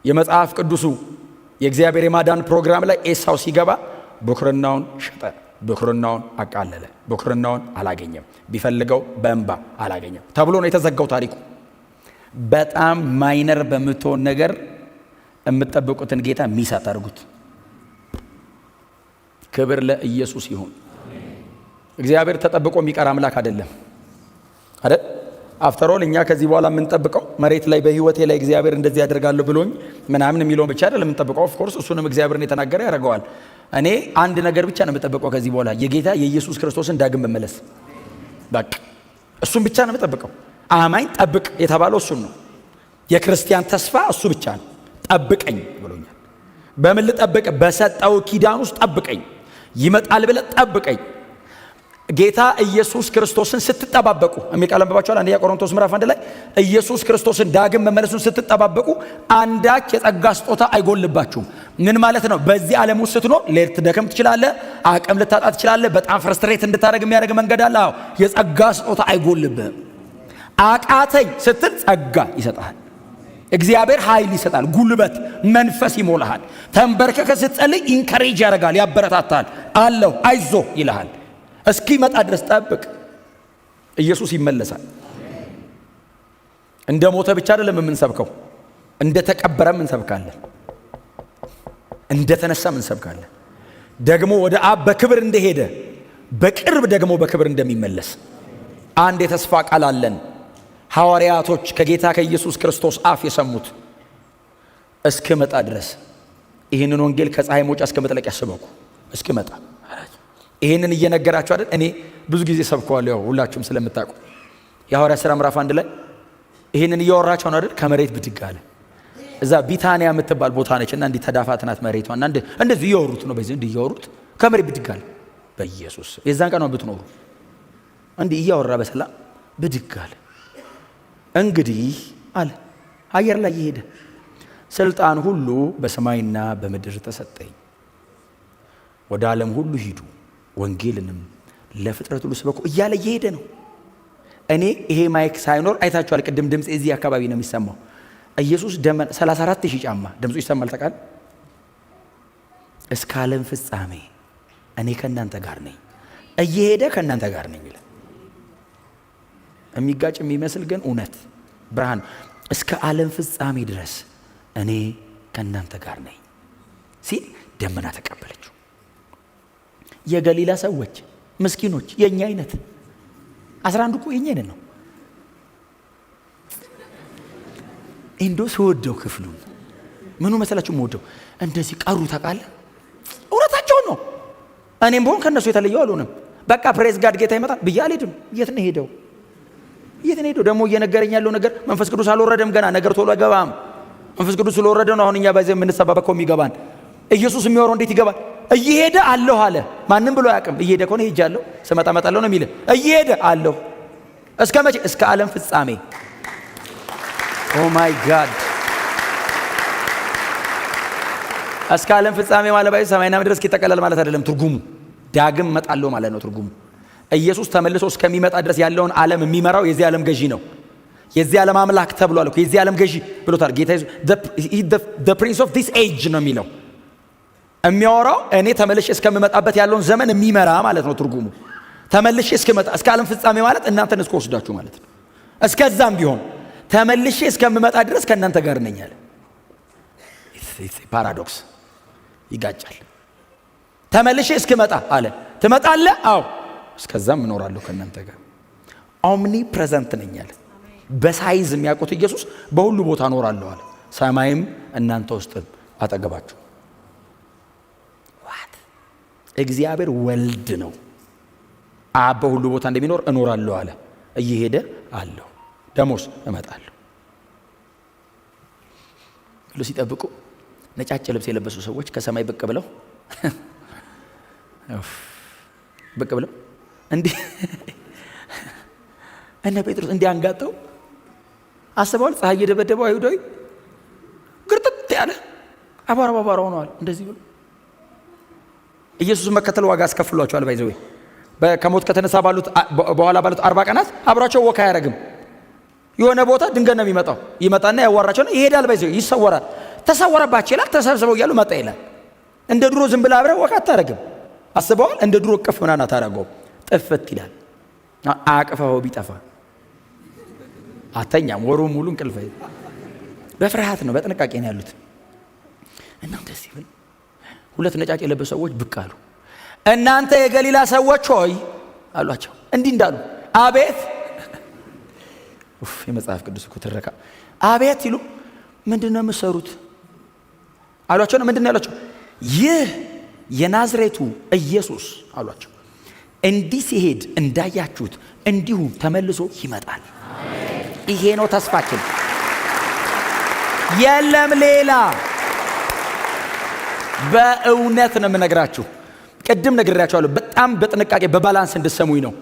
የመጽሐፍ ቅዱሱ የእግዚአብሔር የማዳን ፕሮግራም ላይ ኤሳው ሲገባ ብኩርናውን ሸጠ፣ ብኩርናውን አቃለለ፣ ብኩርናውን አላገኘም፣ ቢፈልገው በእንባ አላገኘም ተብሎ ነው የተዘጋው ታሪኩ። በጣም ማይነር በምትሆን ነገር የምትጠብቁትን ጌታ ሚስ አታርጉት። ክብር ለኢየሱስ ይሁን። እግዚአብሔር ተጠብቆ የሚቀር አምላክ አይደለም አይደል? አፍተሮል እኛ ከዚህ በኋላ የምንጠብቀው መሬት ላይ በህይወቴ ላይ እግዚአብሔር እንደዚህ ያደርጋለሁ ብሎኝ ምናምን የሚለውን ብቻ አይደለም የምንጠብቀው። ኦፍ ኮርስ እሱንም እግዚአብሔርን የተናገረ ያደርገዋል። እኔ አንድ ነገር ብቻ ነው የምጠብቀው ከዚህ በኋላ የጌታ የኢየሱስ ክርስቶስን ዳግም መመለስ። በቃ እሱን ብቻ ነው የምጠብቀው። አማኝ ጠብቅ የተባለው እሱን ነው። የክርስቲያን ተስፋ እሱ ብቻ ነው። ጠብቀኝ ብሎኛል። በምን ልጠብቅ? በሰጠው ኪዳን ውስጥ ጠብቀኝ። ይመጣል ብለህ ጠብቀኝ። ጌታ ኢየሱስ ክርስቶስን ስትጠባበቁ የሚቀለምባቸዋል። አንደኛ ቆሮንቶስ ምዕራፍ 1 ላይ ኢየሱስ ክርስቶስን ዳግም መመለሱን ስትጠባበቁ አንዳች የጸጋ ስጦታ አይጎልባችሁም። ምን ማለት ነው? በዚህ ዓለም ውስጥ ስትኖር ልትደክም ትችላለህ፣ አቅም ልታጣ ትችላለህ። በጣም ፍርስትሬት እንድታደርግ የሚያደርግ መንገድ አለ። አዎ፣ የጸጋ ስጦታ አይጎልብህም። አቃተኝ ስትል ጸጋ ይሰጣል። እግዚአብሔር ኃይል ይሰጣል፣ ጉልበት መንፈስ ይሞላሃል። ተንበርከከ ስትጸልይ ኢንከሬጅ ያደርጋል፣ ያበረታታል። አለው አይዞ ይልሃል። እስኪመጣ ድረስ ጠብቅ። ኢየሱስ ይመለሳል። እንደ ሞተ ብቻ አይደለም የምንሰብከው፣ እንደ ተቀበረም እንሰብካለን፣ እንደ ተነሳም እንሰብካለን። ደግሞ ወደ አብ በክብር እንደሄደ በቅርብ ደግሞ በክብር እንደሚመለስ አንድ የተስፋ ቃል አለን። ሐዋርያቶች ከጌታ ከኢየሱስ ክርስቶስ አፍ የሰሙት እስክመጣ ድረስ ይህንን ወንጌል ከፀሐይ መውጫ እስከ መጥለቂያ ስበኩ እስክመጣ። ይህንን እየነገራችሁ አይደል? እኔ ብዙ ጊዜ ሰብከዋለሁ፣ ያው ሁላችሁም ስለምታውቁ። የሐዋርያት ሥራ ምዕራፍ 1 ላይ ይህንን እያወራቸው ነው አይደል? ከመሬት ብድግ አለ። እዛ ቢታንያ የምትባል ቦታ ነችና እንዲህ ተዳፋትናት መሬቷና እንደዚህ እያወሩት ነው። በዚህ እንዲህ እያወሩት ከመሬት ብድግ አለ። በኢየሱስ የዛን ቀን ነው ብትኖሩ እንዲህ እያወራ በሰላም ብድግ አለ። እንግዲህ አለ አየር ላይ እየሄደ ስልጣን ሁሉ በሰማይና በምድር ተሰጠኝ። ወደ ዓለም ሁሉ ሂዱ ወንጌልንም ለፍጥረት ሁሉ ስበኩ እያለ እየሄደ ነው። እኔ ይሄ ማይክ ሳይኖር አይታችኋል። ቅድም ድምፅ እዚህ አካባቢ ነው የሚሰማው። ኢየሱስ ደመና 34,000 ጫማ ድምፁ ይሰማል። ተቃል እስከ ዓለም ፍጻሜ እኔ ከእናንተ ጋር ነኝ፣ እየሄደ ከእናንተ ጋር ነኝ ይላል። የሚጋጭ የሚመስል ግን እውነት ብርሃን። እስከ ዓለም ፍጻሜ ድረስ እኔ ከእናንተ ጋር ነኝ ሲል ደመና ተቀበለችው። የገሊላ ሰዎች ምስኪኖች፣ የኛ አይነት 11 እኮ የኛ አይነት ነው። እንዶ ስወደው ክፍሉን ምኑ መሰላችሁ የምወደው እንደዚህ ቀሩ ታውቃለህ። እውነታቸውን ነው። እኔም በሆን ከነሱ የተለየው አልሆንም። በቃ ፕሬዝ ጋድ ጌታ ይመጣል ብዬ አልሄድም። የት ነው ሄደው? ደግሞ እየነገረኝ ያለው ነገር መንፈስ ቅዱስ አልወረደም ገና። ነገር ቶሎ አይገባም። መንፈስ ቅዱስ ስለወረደ ነው አሁን እኛ በዚህ የምንሰባበከው የሚገባን። ኢየሱስ የሚወረው እንዴት ይገባል? እየሄደ አለሁ አለ። ማንም ብሎ አያውቅም። እየሄደ ከሆነ ሄጃለሁ፣ ስመጣ እመጣለሁ ነው የሚል። እየሄደ አለሁ እስከ መቼ? እስከ ዓለም ፍጻሜ። ኦ ማይ ጋድ! እስከ ዓለም ፍጻሜ ማለት ባይ ሰማይና ምድር እስኪጠቀለል ማለት አይደለም። ትርጉሙ ዳግም እመጣለሁ ማለት ነው። ትርጉሙ ኢየሱስ ተመልሶ እስከሚመጣ ድረስ ያለውን ዓለም የሚመራው የዚህ ዓለም ገዢ ነው። የዚህ ዓለም አምላክ ተብሏል እኮ። የዚህ ዓለም ገዢ ብሎታል ጌታ ኢየሱስ። the prince of this age ነው የሚለው። የሚያወራው እኔ ተመልሼ እስከምመጣበት ያለውን ዘመን የሚመራ ማለት ነው ትርጉሙ። ተመልሼ እስከመጣ እስከ ዓለም ፍጻሜ ማለት እናንተን እስከወስዳችሁ ማለት ነው። እስከዛም ቢሆን ተመልሼ እስከምመጣ ድረስ ከእናንተ ጋር ነኝ አለ። ፓራዶክስ ይጋጫል። ተመልሼ እስከመጣ አለ። ትመጣለህ? አዎ። እስከዛም እኖራለሁ ከእናንተ ጋር። ኦምኒ ፕሬዘንት ነኝ አለ። በሳይዝ የሚያውቁት ኢየሱስ በሁሉ ቦታ እኖራለሁ አለ። ሰማይም እናንተ ውስጥም አጠገባችሁ። ዋት እግዚአብሔር ወልድ ነው። አብ በሁሉ ቦታ እንደሚኖር እኖራለሁ አለ። እየሄደ አለሁ ደሞስ እመጣለሁ ብሎ ሲጠብቁ ነጫጭ ልብስ የለበሱ ሰዎች ከሰማይ ብቅ ብለው እንዲህ እነ ጴጥሮስ እንዲህ አንጋጠው አስበዋል። ፀሐይ የደበደበው አይሁዳዊ ግርጥት ያለ አባራ ሆነዋል። እንደዚህ ብሎ ኢየሱስ መከተል ዋጋ አስከፍሏቸዋል። ባይዘው ከሞት ከተነሳ በኋላ ባሉት 40 ቀናት አብሯቸው ወካ አያረግም። የሆነ ቦታ ድንገት ነው የሚመጣው። ይመጣና ያዋራቸውና ይሄዳል። ባይዘው ይሰወራል። ተሰወረባቸው ይላል። ተሰብስበው እያሉ መጣ ይላል። እንደ ድሮ ዝም ብለህ አብረህ ወካ አታረግም። አስበዋል። እንደ ድሮ ቅፍ ምናምን አታረገው። ጥፍት ይላል። አቅፈው ቢጠፋ አተኛም። ወሩ ሙሉ እንቅልፍ በፍርሃት ነው፣ በጥንቃቄ ነው ያሉት። እና እንደዚህ ብለው ሁለት ነጫጭ የለበሱ ሰዎች ብቅ አሉ። እናንተ የገሊላ ሰዎች ሆይ አሏቸው። እንዲህ እንዳሉ አቤት። የመጽሐፍ ቅዱስ እኮ ትረካ። አቤት ይሉ ምንድነው የምትሰሩት አሏቸው። ነው ምንድነው ያሏቸው? ይህ የናዝሬቱ ኢየሱስ አሏቸው እንዲህ ሲሄድ እንዳያችሁት እንዲሁ ተመልሶ ይመጣል። ይሄ ነው ተስፋችን። የለም ሌላ። በእውነት ነው የምነግራችሁ። ቅድም ነግሬያችኋለሁ። በጣም በጥንቃቄ በባላንስ እንድሰሙኝ ነው።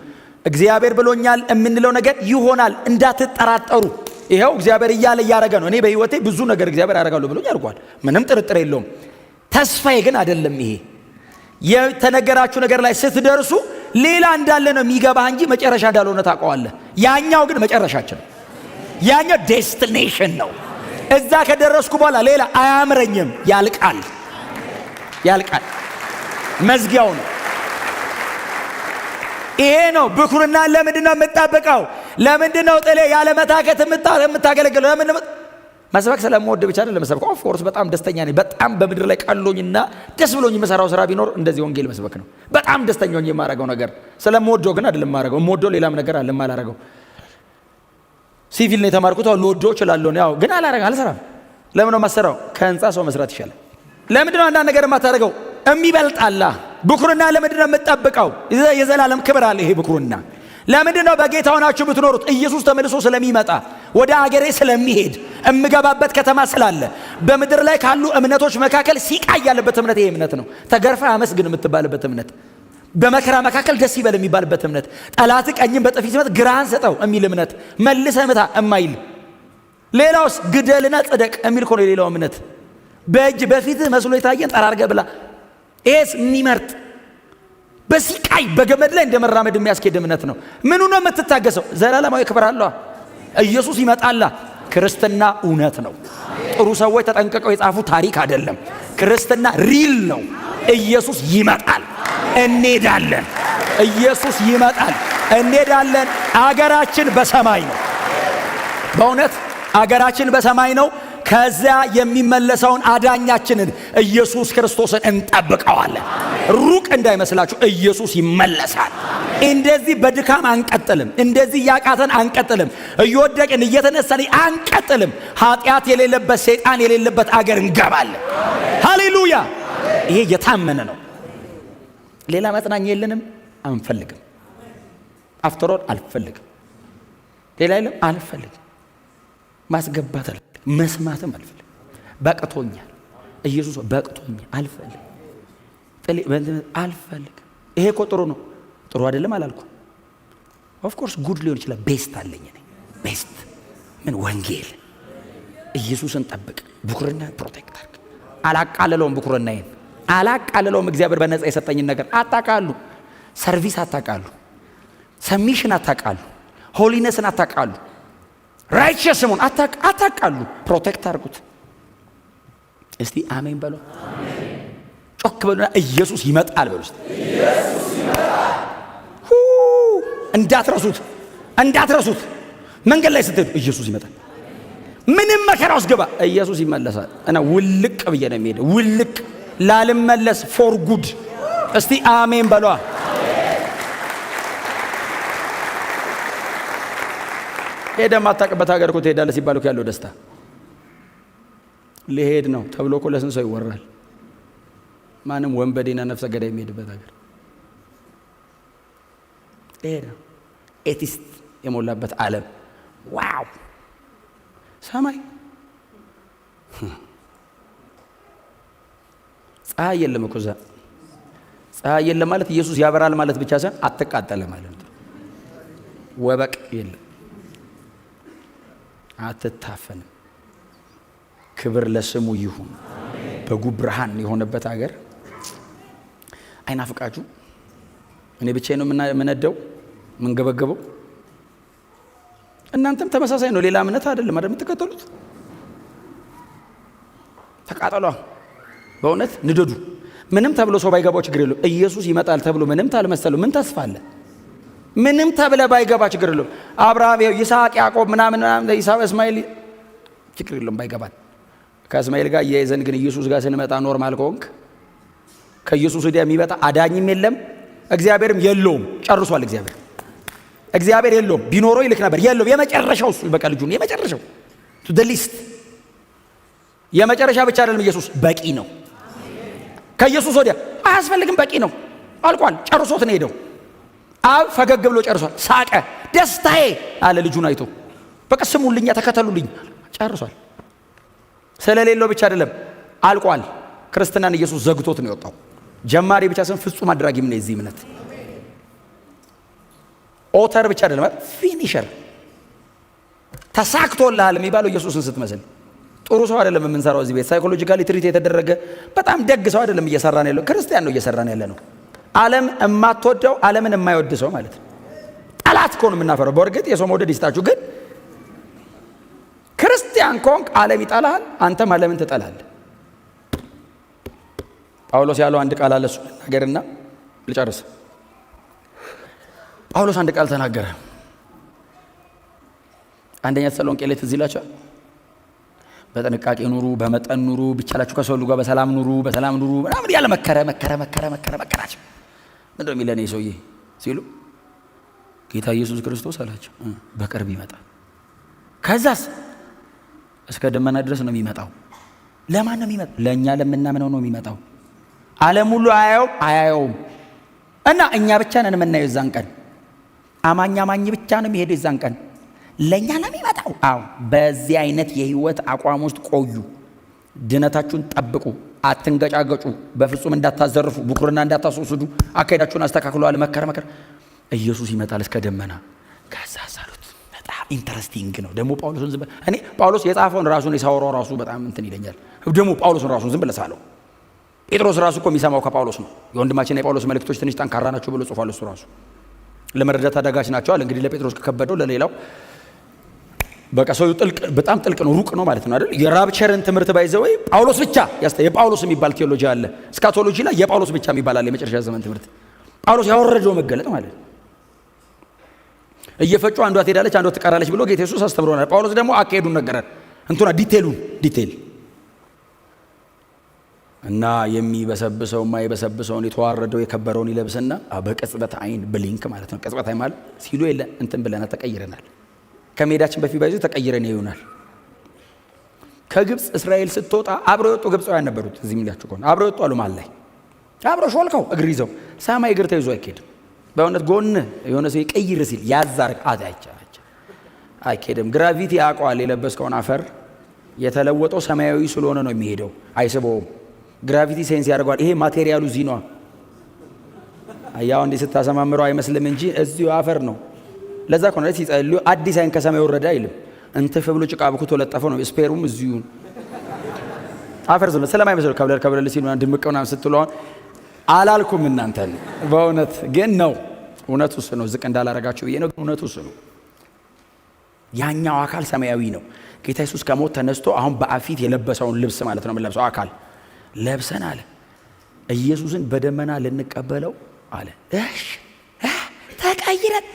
እግዚአብሔር ብሎኛል የምንለው ነገር ይሆናል፣ እንዳትጠራጠሩ። ይሄው እግዚአብሔር እያለ እያረገ ነው። እኔ በህይወቴ ብዙ ነገር እግዚአብሔር ያደርጋለሁ ብሎኝ ያርጓል። ምንም ጥርጥር የለውም። ተስፋዬ ግን አይደለም ይሄ። የተነገራችሁ ነገር ላይ ስትደርሱ ሌላ እንዳለ ነው የሚገባህ እንጂ መጨረሻ እንዳልሆነ ታውቀዋለህ። ያኛው ግን መጨረሻችን ነው። ያኛው ዴስቲኔሽን ነው። እዛ ከደረስኩ በኋላ ሌላ አያምረኝም። ያልቃል። መዝጊያው ነው። ይሄ ነው ብኩርና። ለምንድን ነው የምትጠብቀው? ለምንድን ነው ጥሌ ያለ መታከት የምታገለግለው? ለምን መስበክ ስለምወድ ብቻ አይደለም መስበክ። ኦፍ ኮርስ በጣም ደስተኛ ነኝ። በጣም በምድር ላይ ቀሎኝና ደስ ብሎኝ የምሰራው ስራ ቢኖር እንደዚህ ወንጌል መስበክ ነው። በጣም ደስተኛ ሆኜ የማደርገው ነገር ስለምወደው ግን አይደለም የማደርገው። የምወደው ሌላም ነገር አለ የማላደርገው። ሲቪል ነው የተማርኩት። ልወደው እችላለሁ ያው ግን አልሰራም። ለምን ነው የማሰራው? ከህንፃ ሰው መስራት ይሻላል። ለምንድን ነው አንዳንድ ነገር የማታደርገው? የሚበልጣላ ብኩርና። ለምንድን ነው የምትጠብቀው? የዘላለም ክብር አለ ይሄ ብኩርና። ለምንድን ነው በጌታ ሆናችሁ የምትኖሩት? ኢየሱስ ተመልሶ ስለሚመጣ ወደ አገሬ ስለሚሄድ እምገባበት ከተማ ስላለ በምድር ላይ ካሉ እምነቶች መካከል ሲቃይ ያለበት እምነት ይሄ እምነት ነው። ተገርፋ አመስግን የምትባልበት እምነት፣ በመከራ መካከል ደስ ይበል የሚባልበት እምነት፣ ጠላት ቀኝን በጥፊ ሲመት ግራህን ሰጠው የሚል እምነት፣ መልሰህ ምታ እማይል። ሌላውስ ግደልና ጽደቅ የሚል እኮ ነው የሌላው እምነት። በእጅ በፊትህ መስሎ የታየን ጠራርገህ ብላ። ይሄስ የሚመርጥ በሲቃይ በገመድ ላይ እንደመራመድ የሚያስኬድ እምነት ነው። ምኑ ነው የምትታገሰው? ዘላለማዊ ክብር አለዋ። ኢየሱስ ይመጣላ። ክርስትና እውነት ነው። ጥሩ ሰዎች ተጠንቅቀው የጻፉ ታሪክ አይደለም። ክርስትና ሪል ነው። ኢየሱስ ይመጣል፣ እንሄዳለን። ኢየሱስ ይመጣል፣ እንሄዳለን። አገራችን በሰማይ ነው። በእውነት አገራችን በሰማይ ነው። ከዚያ የሚመለሰውን አዳኛችንን ኢየሱስ ክርስቶስን እንጠብቀዋለን። ሩቅ እንዳይመስላችሁ፣ ኢየሱስ ይመለሳል። እንደዚህ በድካም አንቀጥልም። እንደዚህ እያቃተን አንቀጥልም። እየወደቅን እየተነሳን አንቀጥልም። ኃጢአት የሌለበት ሰይጣን የሌለበት አገር እንገባለን። ሃሌሉያ! ይሄ የታመነ ነው። ሌላ መጽናኛ የለንም፣ አንፈልግም። አፍተሮል አልፈልግም። ሌላ የለም፣ አልፈልግም። ማስገባት አልፈልግም፣ መስማትም አልፈልግም። በቅቶኛል። ኢየሱስ በቅቶኛል፣ አልፈልግም። አልፈልግም። ይሄ እኮ ጥሩ ነው። ጥሩ አይደለም አላልኩም። ኦፍ ኮርስ ጉድ ሊሆን ይችላል። ቤስት አለኝ እኔ። ቤስት ምን? ወንጌል። ኢየሱስን ጠብቅ። ብኩርና ፕሮቴክት አድርግ። አላቃለለውም። ብኩርናዬን አላቃለለውም። እግዚአብሔር በነፃ የሰጠኝን ነገር አታቃሉ። ሰርቪስ አታቃሉ። ሰሚሽን አታቃሉ። ሆሊነስን አታቃሉ። ራይቸስ መሆን አታቃሉ። ፕሮቴክት አድርጉት። እስቲ አሜን በሉ። ጮክ በሉና ኢየሱስ ይመጣል በሉ። እስቲ ኢየሱስ ይመጣል። እንዳትረሱት፣ እንዳትረሱት። መንገድ ላይ ስትሄዱ ኢየሱስ ይመጣል። ምንም መከራ ውስጥ ገባ፣ ኢየሱስ ይመለሳል። እና ውልቅ ብዬ ነው የሚሄደው። ውልቅ ላልመለስ ፎር ጉድ። እስቲ አሜን በሏ። ሄደ ማታውቅበት ሀገር እኮ ትሄዳለህ ሲባል እኮ ያለው ደስታ ሊሄድ ነው ተብሎ እኮ ለስንት ሰው ይወራል። ማንም ወንበዴና ነፍሰ ገዳይ የሚሄድበት ሀገር ሄደ። ኤቲስት የሞላበት ዓለም። ዋው! ሰማይ ፀሐይ የለም እኮ እዛ። ፀሐይ የለም ማለት ኢየሱስ ያበራል ማለት ብቻ ሳይሆን አትቃጠለ ማለት ነው። ወበቅ የለም፣ አትታፈንም። ክብር ለስሙ ይሁን። በጉ ብርሃን የሆነበት ሀገር አይናፍቃችሁ? እኔ ብቻዬን ነው የምነደው የምንገበገበው? እናንተም ተመሳሳይ ነው። ሌላ እምነት አይደለም አይደል የምትከተሉት? ተቃጠሏ። በእውነት ንደዱ። ምንም ተብሎ ሰው ባይገባው ችግር የለውም። ኢየሱስ ይመጣል ተብሎ ምንም ታልመሰሉ ምን ተስፋ አለ? ምንም ተብለ ባይገባ ችግር የለውም። አብርሃም፣ ይስሐቅ፣ ያዕቆብ ምናምን ኢሳው፣ እስማኤል ችግር የለውም ባይገባን። ከእስማኤል ጋር እያይዘን ግን ኢየሱስ ጋር ስንመጣ ኖርማል ከሆንክ ከኢየሱስ ወዲያ የሚመጣ አዳኝም የለም፣ እግዚአብሔርም የለውም። ጨርሷል። እግዚአብሔር የለውም። ቢኖረው ይልክ ነበር። የለውም። የመጨረሻው እሱ በቃ ልጁ ነው የመጨረሻው። ቱ ዘ ሊስት የመጨረሻ ብቻ አይደለም፣ ኢየሱስ በቂ ነው። ከኢየሱስ ወዲያ አያስፈልግም። በቂ ነው። አልቋል። ጨርሶት ነው ሄደው። አብ ፈገግ ብሎ ጨርሷል። ሳቀ። ደስታዬ አለ ልጁን አይቶ። በቃ ስሙልኛ፣ ተከተሉልኝ። ጨርሷል። ስለሌለው ብቻ አይደለም፣ አልቋል። ክርስትናን ኢየሱስ ዘግቶት ነው የወጣው። ጀማሪ ብቻ ሳይሆን ፍጹም አድራጊም ነው የዚህ እምነት። ኦተር ብቻ አይደለም፣ ፊኒሸር። ተሳክቶልሃል የሚባለው ኢየሱስን ስትመስል። ጥሩ ሰው አይደለም የምንሰራው እዚህ ቤት። ሳይኮሎጂካሊ ትሪት የተደረገ በጣም ደግ ሰው አይደለም እየሰራን ያለው። ክርስቲያን ነው እየሰራን ያለ ነው። ዓለም የማትወደው ዓለምን የማይወድ ሰው ማለት ነው። ጠላት እኮ ነው የምናፈረው። በእርግጥ የሰው መውደድ ይስጣችሁ፣ ግን ክርስቲያን ከሆንክ ዓለም ይጠላሃል፣ አንተም ዓለምን ትጠላለህ። ጳውሎስ ያለው አንድ ቃል አለ። እሱ ነገርና ልጨርስ። ጳውሎስ አንድ ቃል ተናገረ። አንደኛ ተሰሎንቄ ላይ ትዝ ይላችኋል። በጥንቃቄ ኑሩ፣ በመጠን ኑሩ፣ ቢቻላችሁ ከሰው ሁሉ ጋር በሰላም ኑሩ፣ በሰላም ኑሩ ምናምን ያለ መከራቸው። ምንድን ነው የሚለን ሰውዬ ሲሉ ጌታ ኢየሱስ ክርስቶስ አላቸው በቅርብ ይመጣል። ከዛስ እስከ ደመና ድረስ ነው የሚመጣው። ለማን ነው የሚመጣው? ለእኛ ለምናምነው ነው የሚመጣው። ዓለም ሁሉ አያየውም። እና እኛ ብቻ ነን የምናየው የዛን ቀን። አማኝ ብቻ ነው የሚሄደው የዛን ቀን። ለእኛ ለሚመጣ አዎ በዚህ አይነት የህይወት አቋም ውስጥ ቆዩ። ድነታችሁን ጠብቁ። አትንገጫገጩ። በፍጹም እንዳታዘርፉ፣ ብኩርና እንዳታስወስዱ፣ አካሄዳችሁን አስተካክሏል። መከረ ኢየሱስ ይመጣል እስከ ደመና። ከዛ ሳሉት በጣም ኢንተረስቲንግ ነው ደግሞ ጳውሎስን ዝም እኔ ጳውሎስ የጻፈውን ራሱን የሳወራው ራሱ በጣም እንትን ይለኛል። ደግሞ ጳውሎስን ራሱን ዝም ብለህ ሳለው ጴጥሮስ ራሱ እኮ የሚሰማው ከጳውሎስ ነው። የወንድማችን የጳውሎስ መልእክቶች ትንሽ ጠንካራ ናቸው ብሎ ጽፏል። እሱ ራሱ ለመረዳት አዳጋች ናቸው አለ። እንግዲህ ለጴጥሮስ ከከበደው ለሌላው በቃ ሰው በጣም ጥልቅ ነው፣ ሩቅ ነው ማለት ነው አይደል? የራፕቸርን ትምህርት ባይዘው ጳውሎስ ብቻ የጳውሎስ የሚባል ቴዎሎጂ አለ። ስካቶሎጂ ላይ የጳውሎስ ብቻ የሚባል አለ። የመጨረሻ ዘመን ትምህርት ጳውሎስ ያወረደው መገለጥ ማለት ነው። እየፈጩ አንዷ ትሄዳለች አንዷ ትቀራለች ብሎ ጌታ ኢየሱስ አስተምሮናል። ጳውሎስ ደግሞ አካሄዱን ነገረን፣ እንቱና ዲቴል እና የሚበሰብሰው የማይበሰብሰውን የተዋረደው የከበረውን ይለብስና በቅጽበት አይን ብሊንክ ማለት ነው። ቅጽበት አይን ማለት ሲሉ የለ እንትን ብለና ተቀይረናል። ከመሄዳችን በፊት ባይዙ ተቀይረን ይሆናል። ከግብፅ እስራኤል ስትወጣ አብረው የወጡ ግብፃውያን ነበሩት። እዚህ የሚላችሁ ከሆነ አብረው የወጡ አሉ ማለት ላይ አብረው ሾልከው እግር ይዘው ሰማይ እግር ተይዞ አይኬድም። በእውነት ጎን የሆነ ሰው ይቀይር ሲል ያዛርቅ አይኬድም። ግራቪቲ ያውቀዋል። የለበስከውን አፈር የተለወጠው ሰማያዊ ስለሆነ ነው የሚሄደው፣ አይስበውም። ግራቪቲ ሴንስ ያደርገዋል። ይሄ ማቴሪያሉ እዚህ ነው። ያው እንዴ ስታሰማምረው አይመስልም እንጂ እዚሁ አፈር ነው። ለዛ ከሆነ ሲጸልዩ አዲስ አይን ከሰማይ ወረደ አይልም። እንትፍ ብሎ ጭቃ ብኩ ተለጠፈው ነው። ስፔሩም እዚሁ አፈር ዝም ስለማይመስል ከብለል ሲሉ ድምቅ ምናምን ስትሉ አላልኩም እናንተን። በእውነት ግን ነው እውነቱ እሱ ነው። ዝቅ እንዳላረጋችሁ ብዬ ነው። እውነቱ እሱ ነው። ያኛው አካል ሰማያዊ ነው። ጌታ ኢየሱስ ከሞት ተነስቶ አሁን በአፊት የለበሰውን ልብስ ማለት ነው የምንለብሰው አካል ለብሰን አለ ኢየሱስን በደመና ልንቀበለው አለ። እሺ ተቀይረን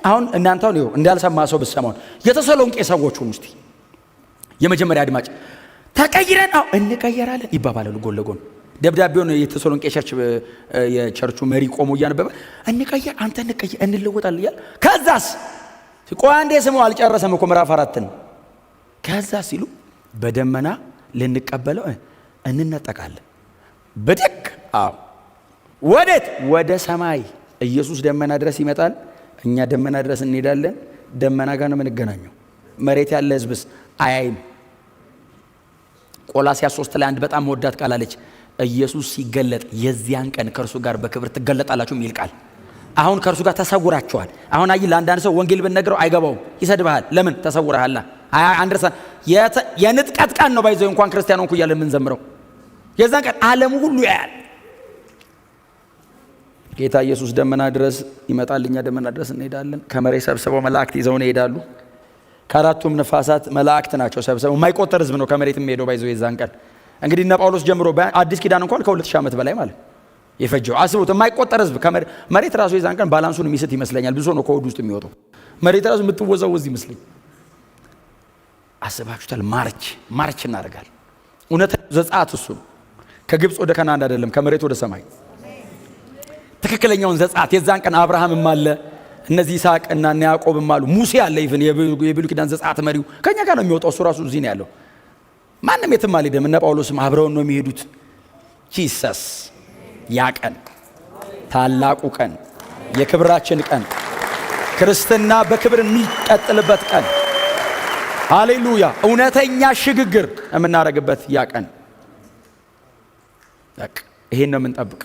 አሁን እናንተው ነው እንዳልሰማ ሰው ብትሰማው የተሰሎንቄ ሰዎችን እስቲ የመጀመሪያ አድማጭ ተቀይረን እንቀየራለን ይባባላሉ ጎን ለጎን። ደብዳቤውን የተሰሎንቄ የቸርቹ መሪ ቆሞ እያነበበ እንቀየር አንተ እንቀየር እንለወጣለን ይላል። ከዛስ ቆይ አንዴ ስሙ አልጨረሰም እኮ ምዕራፍ 4 ነው። ከዛ ሲሉ በደመና ልንቀበለው እንነጠቃለን። በደግ ወዴት? ወደ ሰማይ። ኢየሱስ ደመና ድረስ ይመጣል፣ እኛ ደመና ድረስ እንሄዳለን። ደመና ጋር ነው የምንገናኘው። መሬት ያለ ህዝብስ አያይም። ቆላስይስ 3 ላይ አንድ በጣም መወዳት ቃል አለች። ኢየሱስ ሲገለጥ የዚያን ቀን ከእርሱ ጋር በክብር ትገለጣላችሁ የሚል ቃል። አሁን ከእርሱ ጋር ተሰውራችኋል። አሁን አይ ለአንዳንድ ሰው ወንጌል ብንነግረው አይገባውም፣ ይሰድብሃል። ለምን? ተሰውረሃላ። አንደርሰን የንጥቀት ቀን ነው ባይዘው እንኳን ክርስቲያን ሆንኩ እያለን የምንዘምረው የዛን ቀን ዓለሙ ሁሉ ያያል። ጌታ ኢየሱስ ደመና ድረስ ይመጣል፣ እኛ ደመና ድረስ እንሄዳለን። ከመሬት ሰብስበው መላእክት ይዘውን ይሄዳሉ። ከአራቱም ነፋሳት መላእክት ናቸው ሰብስበው። የማይቆጠር ህዝብ ነው ከመሬት የሚሄደው ባይዘው የዛን ቀን። እንግዲህ እነ ጳውሎስ ጀምሮ በአዲስ ኪዳን እንኳን ከ2000 ዓመት በላይ ማለት የፈጀው አስቡት። የማይቆጠር ህዝብ መሬት ራሱ የዛን ቀን ባላንሱን የሚስት ይመስለኛል። ብዙ ነው ከሆድ ውስጥ የሚወጣው መሬት ራሱ የምትወዛወዝ ይመስለኝ። አስባችሁታል? ማርች እናደርጋለን። እውነት ዘጸአት እሱ ነው። ከግብፅ ወደ ከነዓን አይደለም፣ ከመሬት ወደ ሰማይ። ትክክለኛውን ዘጸአት የዛን ቀን አብርሃምም አለ፣ እነዚህ ይስሐቅ እና ያዕቆብም አሉ፣ ሙሴ አለ። ኢቭን የብሉይ ኪዳን ዘጸአት መሪው ከኛ ጋር ነው የሚወጣው። እሱ ራሱ እዚህ ነው ያለው። ማንም የትም አልሄደም። እነ ጳውሎስም አብረውን ነው የሚሄዱት። ጂሰስ ያ ቀን ታላቁ ቀን፣ የክብራችን ቀን፣ ክርስትና በክብር የሚቀጥልበት ቀን፣ ሃሌሉያ፣ እውነተኛ ሽግግር የምናደርግበት ያ ቀን። ይሄን ነው የምንጠብቅ።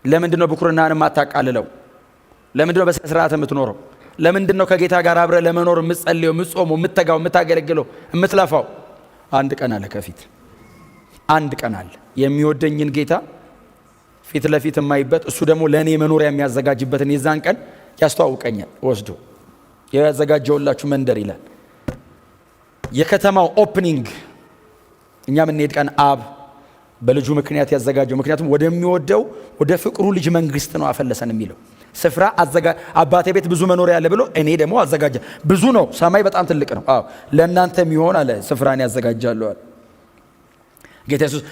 ለምንድነው ብኩርናህን የማታቃልለው? ለምንድነው በስነ ስርዓት የምትኖረው? ለምንድነው ከጌታ ጋር አብረ ለመኖር የምትጸልየው፣ የምትጾመው፣ የምትተጋው፣ የምታገለግለው፣ የምትለፋው? አንድ ቀን አለ ከፊት። አንድ ቀን አለ የሚወደኝን ጌታ ፊት ለፊት የማይበት፣ እሱ ደግሞ ለእኔ መኖሪያ የሚያዘጋጅበትን የዛን ቀን ያስተዋውቀኛል። ወስዶ ያዘጋጀውላችሁ መንደር ይላል። የከተማው ኦፕኒንግ እኛ የምንሄድ ቀን አብ በልጁ ምክንያት ያዘጋጀው። ምክንያቱም ወደሚወደው ወደ ፍቅሩ ልጅ መንግስት ነው አፈለሰን የሚለው ስፍራ አባቴ ቤት ብዙ መኖሪያ አለ ብሎ እኔ ደግሞ አዘጋጀ። ብዙ ነው፣ ሰማይ በጣም ትልቅ ነው። ለእናንተ የሚሆን አለ ስፍራን ያዘጋጃለሁ አለ ጌታ ኢየሱስ።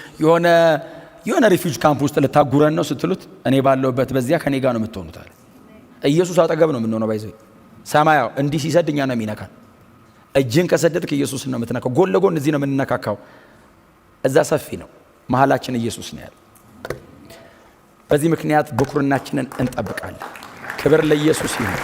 የሆነ ሪፊውጅ ካምፕ ውስጥ ልታጉረን ነው ስትሉት እኔ ባለሁበት በዚያ ከኔ ጋር ነው የምትሆኑት አለ። ኢየሱስ አጠገብ ነው የምንሆነው። ባይዘው ሰማያው እንዲህ ሲሰድ እኛ ነው የሚነካን። እጅን ከሰደድክ ኢየሱስን ነው የምትነካው። ጎን ለጎን እዚህ ነው የምንነካካው። እዛ ሰፊ ነው፣ መሃላችን ኢየሱስ ነው ያለ። በዚህ ምክንያት ብኩርናችንን እንጠብቃለን። ክብር ለኢየሱስ ይሁን።